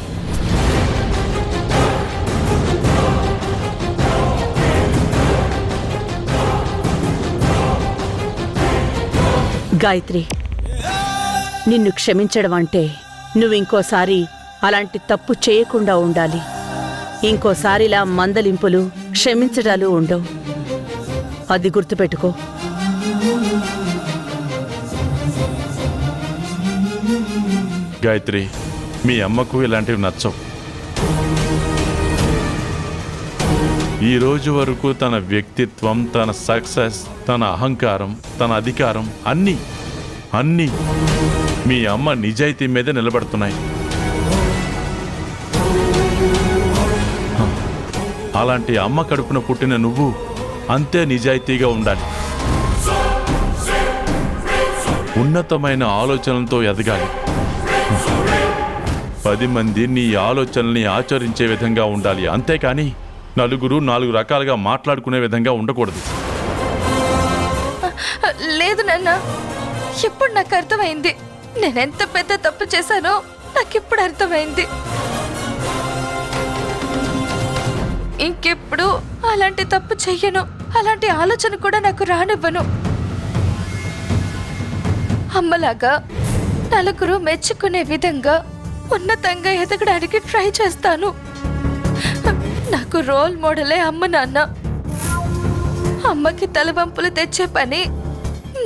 గాయత్రి, నిన్ను క్షమించడం అంటే నువ్వు ఇంకోసారి అలాంటి తప్పు చేయకుండా ఉండాలి. ఇంకోసారిలా మందలింపులు, క్షమించడాలు ఉండవు. అది గుర్తుపెట్టుకో. గాయత్రి, మీ అమ్మకు ఇలాంటివి నచ్చవు. ఈ రోజు వరకు తన వ్యక్తిత్వం, తన సక్సెస్, తన అహంకారం, తన అధికారం అన్నీ మీ అమ్మ నిజాయితీ మీద నిలబడుతున్నాయి. అలాంటి అమ్మ కడుపున పుట్టిన నువ్వు అంతే నిజాయితీగా ఉండాలి. ఉన్నతమైన ఆలోచనలతో ఎదగాలి. 10 మంది నీ ఆలోచనల్ని ఆచరించే విధంగా ఉండాలి. అంతేకాని నలుగురు 4 రకాలుగా మాట్లాడుకునే విధంగా ఉండకూడదు. లేదు నాన్న, ఇప్పుడు నాకు అర్థమైంది. నేనెంత పెద్ద తప్పు చేశానో నాకిప్పుడు అర్థమైంది. ఇంకెప్పుడు అలాంటి తప్పు చెయ్యను. అలాంటి ఆలోచన కూడా నాకు రానివ్వను. అమ్మలాగా నలుగురు మెచ్చుకునే విధంగా ఉన్నతంగా ఎదగడానికి ట్రై చేస్తాను. నాకు రోల్ మోడలే అమ్మ నాన్న. అమ్మకి తలవంపులు తెచ్చే పని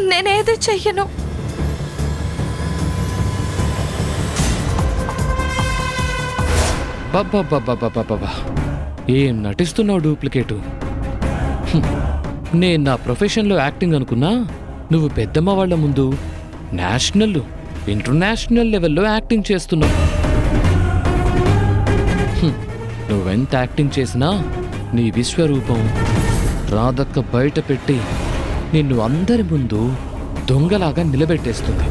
నేనేది చెయ్యను. అబ్బబ్బబ్బబ్బబ్బబ్బబ్బా, ఏం నటిస్తున్నావు డూప్లికేటు. నేను నా ప్రొఫెషన్లో యాక్టింగ్ అనుకున్నా, నువ్వు పెద్దమ్మ వాళ్ళ ముందు నేషనల్ ఇంటర్నేషనల్ లెవెల్లో యాక్టింగ్ చేస్తున్నావు. నువ్వెంత యాక్టింగ్ చేసినా నీ విశ్వరూపం రాధక్క బయట పెట్టి నిన్ను అందరి ముందు దొంగలాగా నిలబెట్టేస్తుంది.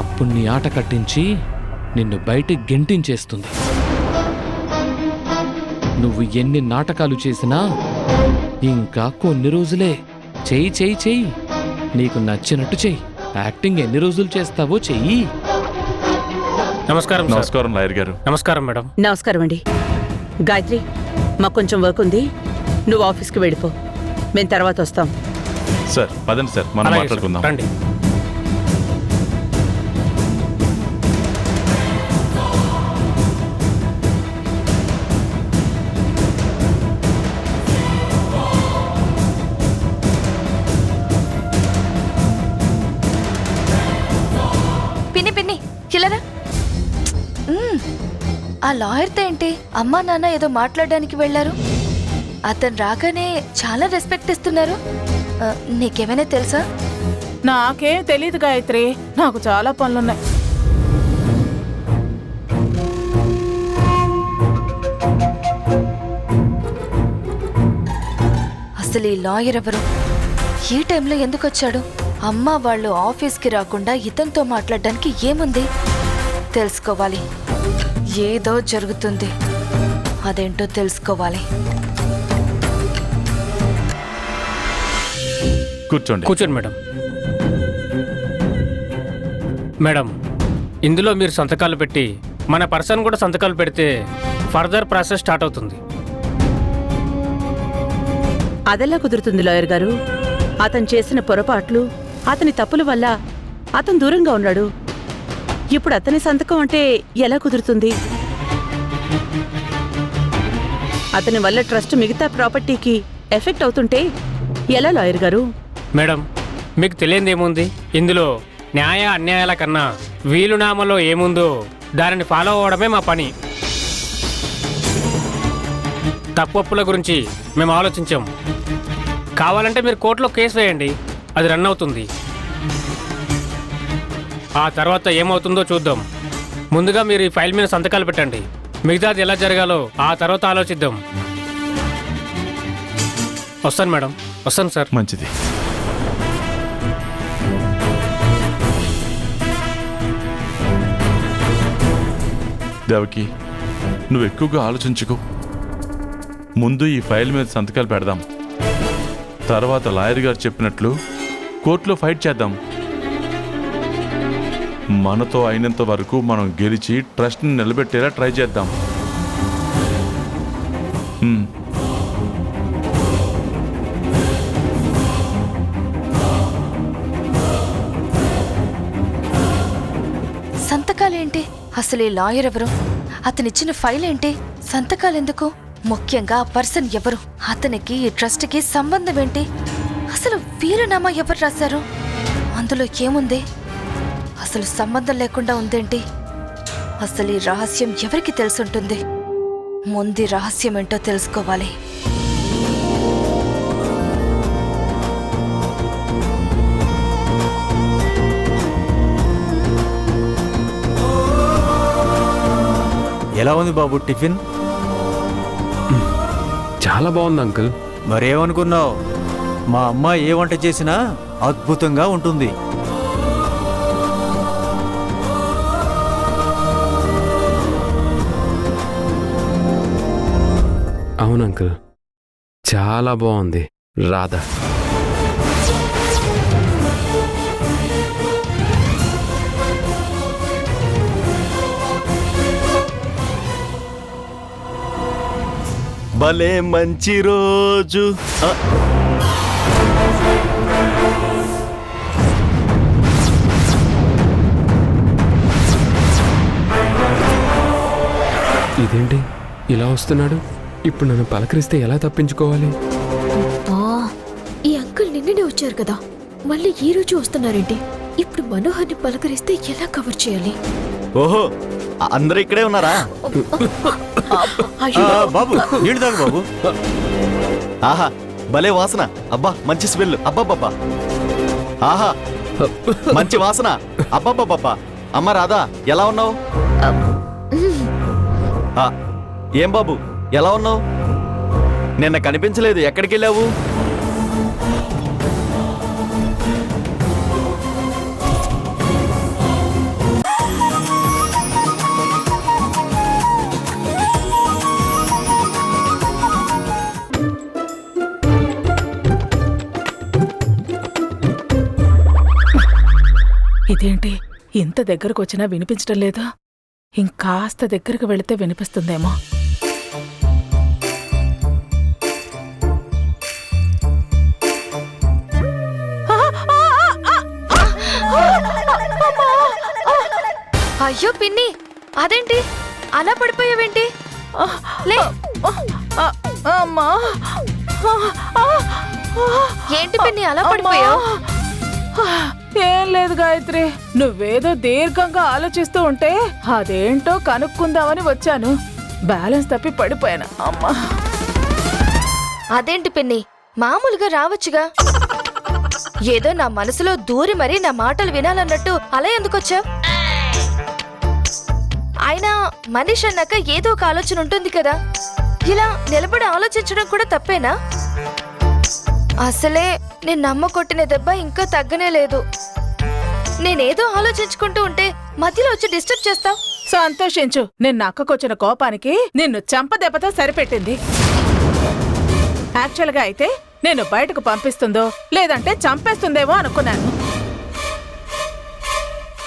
అప్పుడు నీ ఆట కట్టించి నిన్ను బయటికి గెంటించేస్తుంది. నువ్వు ఎన్ని నాటకాలు చేసినా ఇంకా కొన్ని రోజులే. చెయ్యి, నీకు నచ్చినట్టు చెయ్యి. యాక్టింగ్ ఎన్ని రోజులు చేస్తావో చెయ్యి. నమస్కారం. నమస్కారం లాయర్ గారు. నమస్కారం మేడం. నమస్కారం అండి. గాయత్రి, మాకు కొంచెం వర్క్ ఉంది, నువ్వు ఆఫీస్కి వెళ్ళిపో, మేము తర్వాత వస్తాం. సార్ పదండి సార్, మనం అలాగే సార్. మాట్లాడుకుందాం. రండి. పిన్ని కిలరా. ఆ లాయర్తో ఏంటి? అమ్మా నాన్న ఏదో మాట్లాడడానికి వెళ్ళారు. అతను రాగానే చాలా రెస్పెక్ట్ ఇస్తున్నారు. నీకేమైనా తెలుసా? నాకేం తెలీదు గాయత్రి, నాకు చాలా పనులున్నాయి. అసలు ఈ లాయర్ ఎవరు? ఈ టైంలో ఎందుకు వచ్చాడు? అమ్మ వాళ్ళు ఆఫీస్కి రాకుండా ఇతనితో మాట్లాడడానికి ఏముంది? తెలుసుకోవాలి. ఏదో జరుగుతుంది, అదేంటో తెలుసుకోవాలి. కూర్చోండి మేడం. మేడం, ఇందులో మీరు సంతకాలు పెట్టి మన పర్సన్ కూడా సంతకాలు పెడితే ఫర్దర్ ప్రాసెస్ స్టార్ట్ అవుతుంది. అదెలా కుదురుతుంది లాయర్ గారు? అతను చేసిన పొరపాట్లు, అతని తప్పుల వల్ల అతను దూరంగా ఉన్నాడు. ఇప్పుడు అతని సంతకం అంటే ఎలా కుదురుతుంది? అతని వల్ల ట్రస్ట్ మిగతా ప్రాపర్టీకి ఎఫెక్ట్ అవుతుంటే ఎలా లాయర్ గారు? మేడం, మీకు తెలియదు ఏముంది? ఇందులో న్యాయ అన్యాయాల కన్నా వీలునామాలో ఏముందో దానిని ఫాలో అవ్వడమే మా పని. తప్పొప్పుల గురించి మేము ఆలోచించాం. కావాలంటే మీరు కోర్టులో కేసు వేయండి, అది రన్ అవుతుంది. ఆ తర్వాత ఏమవుతుందో చూద్దాం. ముందుగా మీరు ఈ ఫైల్ మీద సంతకాలు పెట్టండి. మిగతాది ఎలా జరగాలో ఆ తర్వాత ఆలోచిద్దాం. వస్తాను మేడం. వస్తాను సార్. మంచిది. దేవకి, నువ్వు ఎక్కువగా ఆలోచించుకో. ముందు ఈ ఫైల్ మీద సంతకాలు పెడదాం, తర్వాత లాయర్ గారు చెప్పినట్లు కోర్టులో ఫైట్ చేద్దాం. మనతో అయినంత వరకు మనం గెలిచి ట్రస్ట్ని నిలబెట్టేలా ట్రై చేద్దాం. సంతకాలేంటి? అసలు ఈ లాయర్ ఎవరు? అతనిచ్చిన ఫైల్ ఏంటి? సంతకాలెందుకు? ముఖ్యంగా ఆ పర్సన్ ఎవరు? అతనికి ఈ ట్రస్ట్కి సంబంధం ఏంటి? అసలు వీలునామా ఎవరు రాశారు? అందులో ఏముంది? అసలు సంబంధం లేకుండా ఉందేంటి? అసలు ఈ రహస్యం ఎవరికి తెలుసుంటుంది? ముందు రహస్యం ఏంటో తెలుసుకోవాలి. ఎలా ఉంది బాబు టిఫిన్? చాలా బాగుంది అంకుల్. మరేమనుకున్నావు, మా అమ్మ ఏ వంట చేసినా అద్భుతంగా ఉంటుంది. అవును అంకుల్, చాలా బాగుంది. రాధ భలే మంచి రోజు. ఇదేంటి ఇలా వస్తున్నాడు? ఇప్పుడు నన్ను పలకరిస్తే ఎలా తప్పించుకోవాలి? ఈ అంకుల్ నిన్ననే వచ్చారు కదా, మళ్ళీ ఈ రోజు వస్తున్నారేంటి? ఇప్పుడు మనోహర్ని పలకరిస్తే ఎలా కవర్ చేయాలి? ఓహో అందరూ ఇక్కడే ఉన్నారా? బాబు నీళ్ళు తాగు బాబు. ఆహా భలే వాసన. అబ్బా మంచి స్మెల్. అబ్బాబ్బా. ఆహా మంచి వాసన. అబ్బాబ్బా. అమ్మ రాధా ఎలా ఉన్నావు? ఏం బాబు ఎలా ఉన్నావు? నిన్న కనిపించలేదు, ఎక్కడికి వెళ్ళావు? ఇదేంటి ఇంత దగ్గరకు వచ్చినా వినిపించడం లేదు? ఇంకాస్త దగ్గరకు వెళితే వినిపిస్తుందేమో. అయ్యో పిన్ని, అదేంటి అలా పడిపోయావేంటి? లే. అమ్మా, ఏంటి పిన్ని అలా పడిపోయావు? ఏం లేదు గాయత్రి, నువ్వేదో దీర్ఘంగా ఆలోచిస్తూ ఉంటే అదేంటో కనుక్కుందామని వచ్చాను. బ్యాలెన్స్ తప్పి పడిపోయాను. అమ్మా. అదేంటి పిన్ని, మామూలుగా రావచ్చుగా. ఏదో నా మనసులో దూరి మరీ నా మాటలు వినాలన్నట్టు అలా ఎందుకొచ్చావు? అయినా మనిషి అన్నాక ఏదో ఒక ఆలోచన ఉంటుంది కదా. ఇలా నిలబడి ఆలోచించడం కూడా తప్పేనా? అసలే నేను నమ్మ కొట్టిన దెబ్బ ఇంకా తగ్గనే లేదు. నేనేదో ఆలోచించుకుంటూ ఉంటే మధ్యలో వచ్చి డిస్టర్బ్ చేస్తావు. సంతోషించు, నిన్న అక్కకొచ్చిన కోపానికి నిన్ను చంపదెబ్బతో సరిపెట్టింది. యాక్చువల్గా అయితే నేను బయటకు పంపిస్తుందో లేదంటే చంపేస్తుందేమో అనుకున్నాను.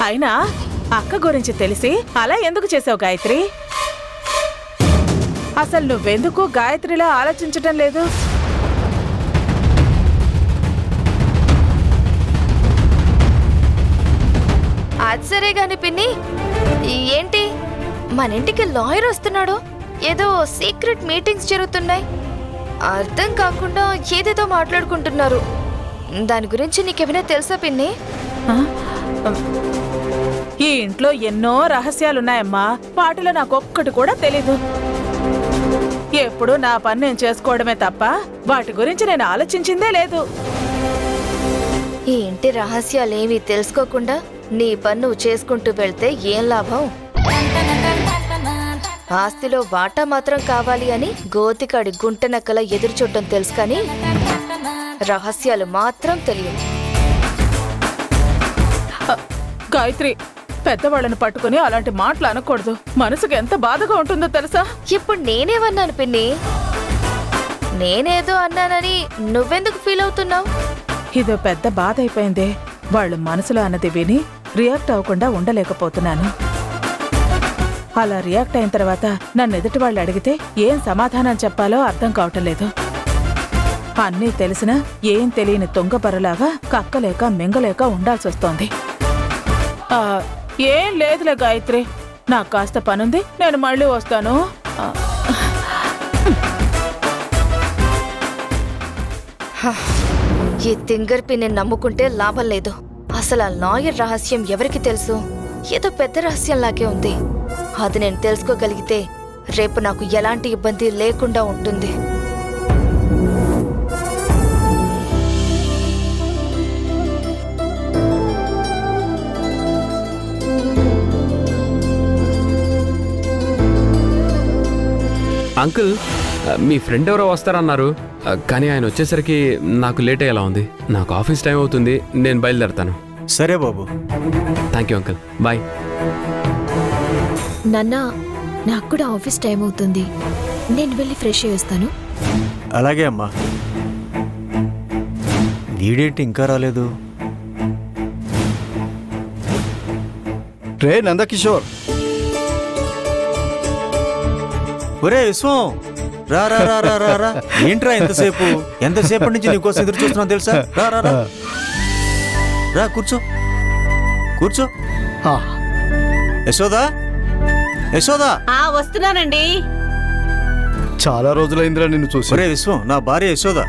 అయినా అక్క గురించి తెలిసి అలా ఎందుకు చేసావు గాయత్రి? అసలు నువ్వెందుకు గాయత్రిలా ఆలోచించటం లేదు? అది సరే గాని పిన్ని, ఏంటి మన ఇంటికి లాయర్ వస్తున్నాడు, ఏదో సీక్రెట్ మీటింగ్స్ జరుగుతున్నాయి, అర్థం కాకుండా ఏదేదో మాట్లాడుకుంటున్నారు. దాని గురించి నీకేమైనా తెలుసా పిన్ని? ఈ ఇంట్లో ఎన్నో రహస్యాలున్నాయమ్మా, వాటిలో నాకొక్కటి కూడా తెలీదు. ఎప్పుడు నా పని నేను చేసుకోవడమే తప్ప వాటి గురించి నేను ఆలోచించిందే లేదు. ఈ ఇంటి రహస్యాలేమీ తెలుసుకోకుండా నీ పని నువ్వు చేసుకుంటూ వెళ్తే ఏం లాభం? ఆస్తిలో వాటా మాత్రం కావాలి అని గోతికాడి గుంటనక్కల ఎదురు చూడటం తెలుసు, కానీ రహస్యాలు మాత్రం తెలియదు. గాయత్రి, పెద్దవాళ్ళని పట్టుకుని అలాంటి మాటలు అనకూడదు. మనసుకు ఎంత బాధగా ఉంటుందో తెలుసా? ఇప్పుడు నేనేమన్నాను పిన్ని? నేనేదో అన్నానని నువ్వెందుకు ఫీల్ అవుతున్నావు? ఇదో పెద్ద బాధ అయిపోయిందే. వాళ్ళు మనసులో అన్నది విని రియాక్ట్ అవ్వకుండా ఉండలేకపోతున్నాను. అలా రియాక్ట్ అయిన తర్వాత నన్ను ఎదుటి వాళ్ళు అడిగితే ఏం సమాధానం చెప్పాలో అర్థం కావటం లేదు. అన్నీ తెలిసినా ఏం తెలియని తొంగపరలాగా కక్కలేక మింగలేక ఉండాల్సి వస్తోంది. ఏం లేదులే గాయత్రి, నాకు కాస్త పనుంది, నేను మళ్ళీ వస్తాను. ఈ తింగర్ పిన్ని నమ్ముకుంటే లాభం లేదు. అసలు ఆ లాయర్ రహస్యం ఎవరికి తెలుసు? ఏదో పెద్ద రహస్యంలాగే ఉంది. అది నేను తెలుసుకోగలిగితే రేపు నాకు ఎలాంటి ఇబ్బంది లేకుండా ఉంటుంది. అంకుల్, మీ ఫ్రెండ్ ఎవరో వస్తారన్నారు, కానీ ఆయన వచ్చేసరికి నాకు లేట్ అయ్యేలా ఉంది. నాకు ఆఫీస్ టైం అవుతుంది, నేను బయలుదేరతాను. సరే బాబు. Thank you uncle, bye. నాన్న, నాకు కూడా ఆఫీస్ టైం అవుతుంది, నేను వెళ్ళి ఫ్రెష్ అయ్యి వస్తాను. అలాగే అమ్మా. వీడేంటి ఇంకా రాలేదు? రే నందకిషోర్, ఒరే విశ్వం, రా రా రా రా రా రా. ఏంట్రా ఎంతసేపటి నుంచి నీకోసం ఎదురు చూస్తున్నాను తెలుసా? రా రా రా రా, కూర్చో కూర్చో. యశోదా, యశోదా. వస్తున్నానండి. చాలా రోజులైందిరా నిన్ను చూసి. ఒరే విశ్వం, నా భార్య యశోదా.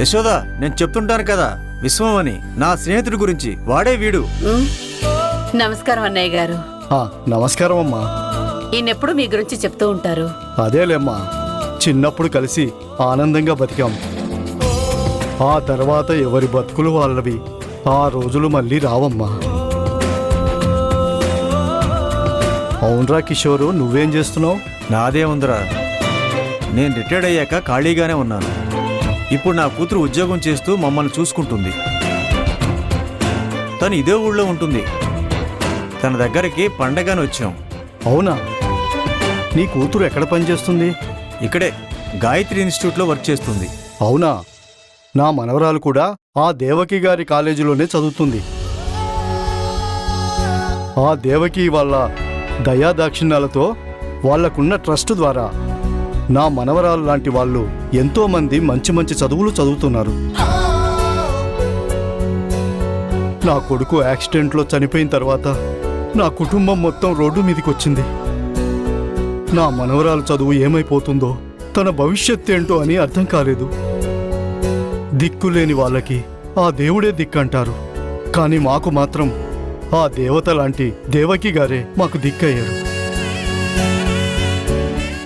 యశోదా, నేను చెప్తుంటాను కదా విశ్వం అని, నా స్నేహితుడి గురించి. వాడే వీడు. నమస్కారం అన్నయ్య గారు. నమస్కారం అమ్మా. ఈయనెప్పుడు మీ గురించి చెప్తూ ఉంటారు. అదేలేమ్మా, చిన్నప్పుడు కలిసి ఆనందంగా బతికాం. ఆ తర్వాత ఎవరి బతుకులు వాళ్ళవి. ఆ రోజులు మళ్ళీ రావమ్మా. అవునరా కిషోరు, నువ్వేం చేస్తున్నావు? నాదే ఉందిరా, నేను రిటైర్డ్ అయ్యాక ఖాళీగానే ఉన్నాను. ఇప్పుడు నా కూతురు ఉద్యోగం చేస్తూ మమ్మల్ని చూసుకుంటుంది. తను ఇదే ఊళ్ళో ఉంటుంది. తన దగ్గరికి పండగని వచ్చాం. అవునా? నీ కూతురు ఎక్కడ పనిచేస్తుంది? ఇక్కడే గాయత్రి ఇన్స్టిట్యూట్లో వర్క్ చేస్తుంది. అవునా? నా మనవరాలు కూడా ఆ దేవకి గారి కాలేజీలోనే చదువుతుంది. ఆ దేవకి వాళ్ళ దయాదాక్షిణ్యాలతో వాళ్లకున్న ట్రస్ట్ ద్వారా నా మనవరాలు లాంటి వాళ్ళు ఎంతో మంది మంచి మంచి చదువులు చదువుతున్నారు. నా కొడుకు యాక్సిడెంట్లో చనిపోయిన తర్వాత నా కుటుంబం మొత్తం రోడ్డు మీదకి వచ్చింది. నా మనవరాలు చదువు ఏమైపోతుందో, తన భవిష్యత్ ఏంటో అని అర్థం కాలేదు. దిక్కులేని వాళ్ళకి ఆ దేవుడే దిక్కంటారు, కానీ మాకు మాత్రం ఆ దేవత లాంటి దేవకి గారే మాకు దిక్కయ్యారు.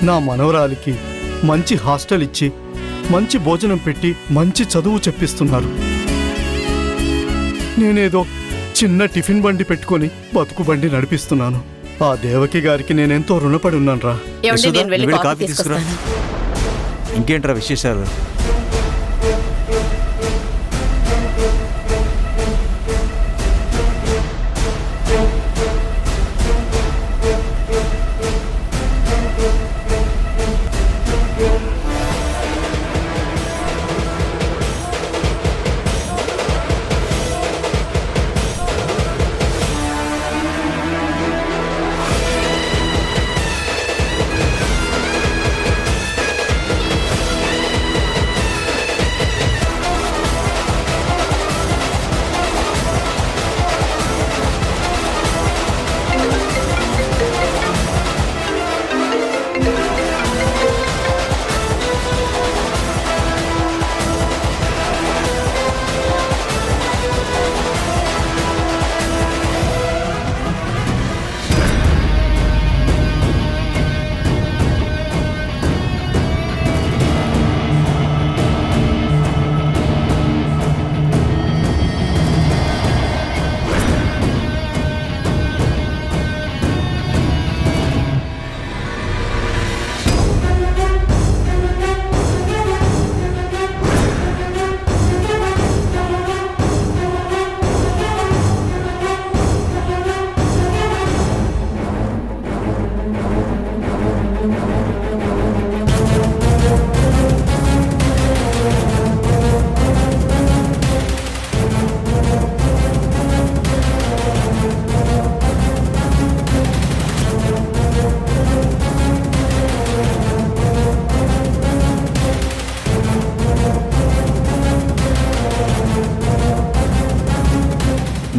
నా మనవరాలికి మంచి హాస్టల్ ఇచ్చి, మంచి భోజనం పెట్టి, మంచి చదువు చెప్పిస్తున్నారు. నేనేదో చిన్న టిఫిన్ బండి పెట్టుకొని బతుకు బండి నడిపిస్తున్నాను. ఆ దేవకి గారికి నేనెంతో రుణపడి ఉన్నాను రా. ఏమండి, నేను వెళ్ళి వెళ్ళి కాఫీ కాఫీ తీసుకురా. తీసుకొస్తాను. ఇంకేంట్రా విశేషాలు?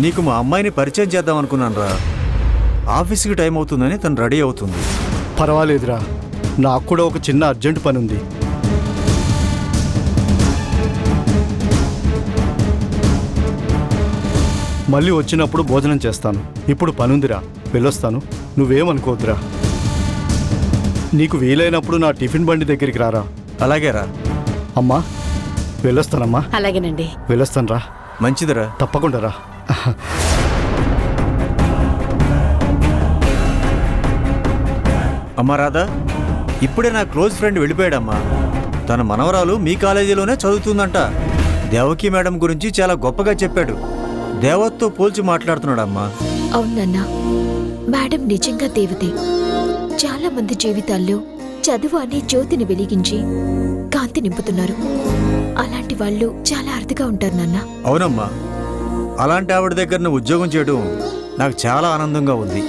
నీకు మా అమ్మాయిని పరిచయం చేద్దాం అనుకున్నాను రా. ఆఫీస్కి టైం అవుతుందని తను రెడీ అవుతుంది. పర్వాలేదురా, నాకు కూడా ఒక చిన్న అర్జెంట్ పని ఉంది. మళ్ళీ వచ్చినప్పుడు భోజనం చేస్తాను. ఇప్పుడు పనుందిరా, వెళ్ళొస్తాను. నువ్వేమనుకోవద్దురా. నీకు వీలైనప్పుడు నా టిఫిన్ బండి దగ్గరికి రారా. అలాగే రా. అమ్మా, వెళ్ళొస్తానమ్మా. అలాగేనండి. వెళ్ళొస్తాను రా. మంచిదిరా. తప్పకుండా రా. అమ్మా రాధా, ఇప్పుడే నా క్లోజ్ ఫ్రెండ్ వెళ్ళిపోయాడమ్మా. తన మనవరాలు మీ కాలేజీలోనే చదువుతుందంట. దేవకి మేడం గురించి చాలా గొప్పగా చెప్పాడు. దేవతతో పోల్చి మాట్లాడుతున్నాడమ్మా. అవునన్నా, మేడం నిజంగా దేవతే. చాలా మంది జీవితాల్లో చదువు అనే జ్యోతిని వెలిగించి కాంతి నింపుతున్నారు. అలాంటి వాళ్ళు చాలా అరుదుగా ఉంటారు నాన్న. అవునమ్మా, అలాంటి ఆవిడ దగ్గర ఉద్యోగం చేయడం నాకు చాలా ఆనందంగా ఉంది.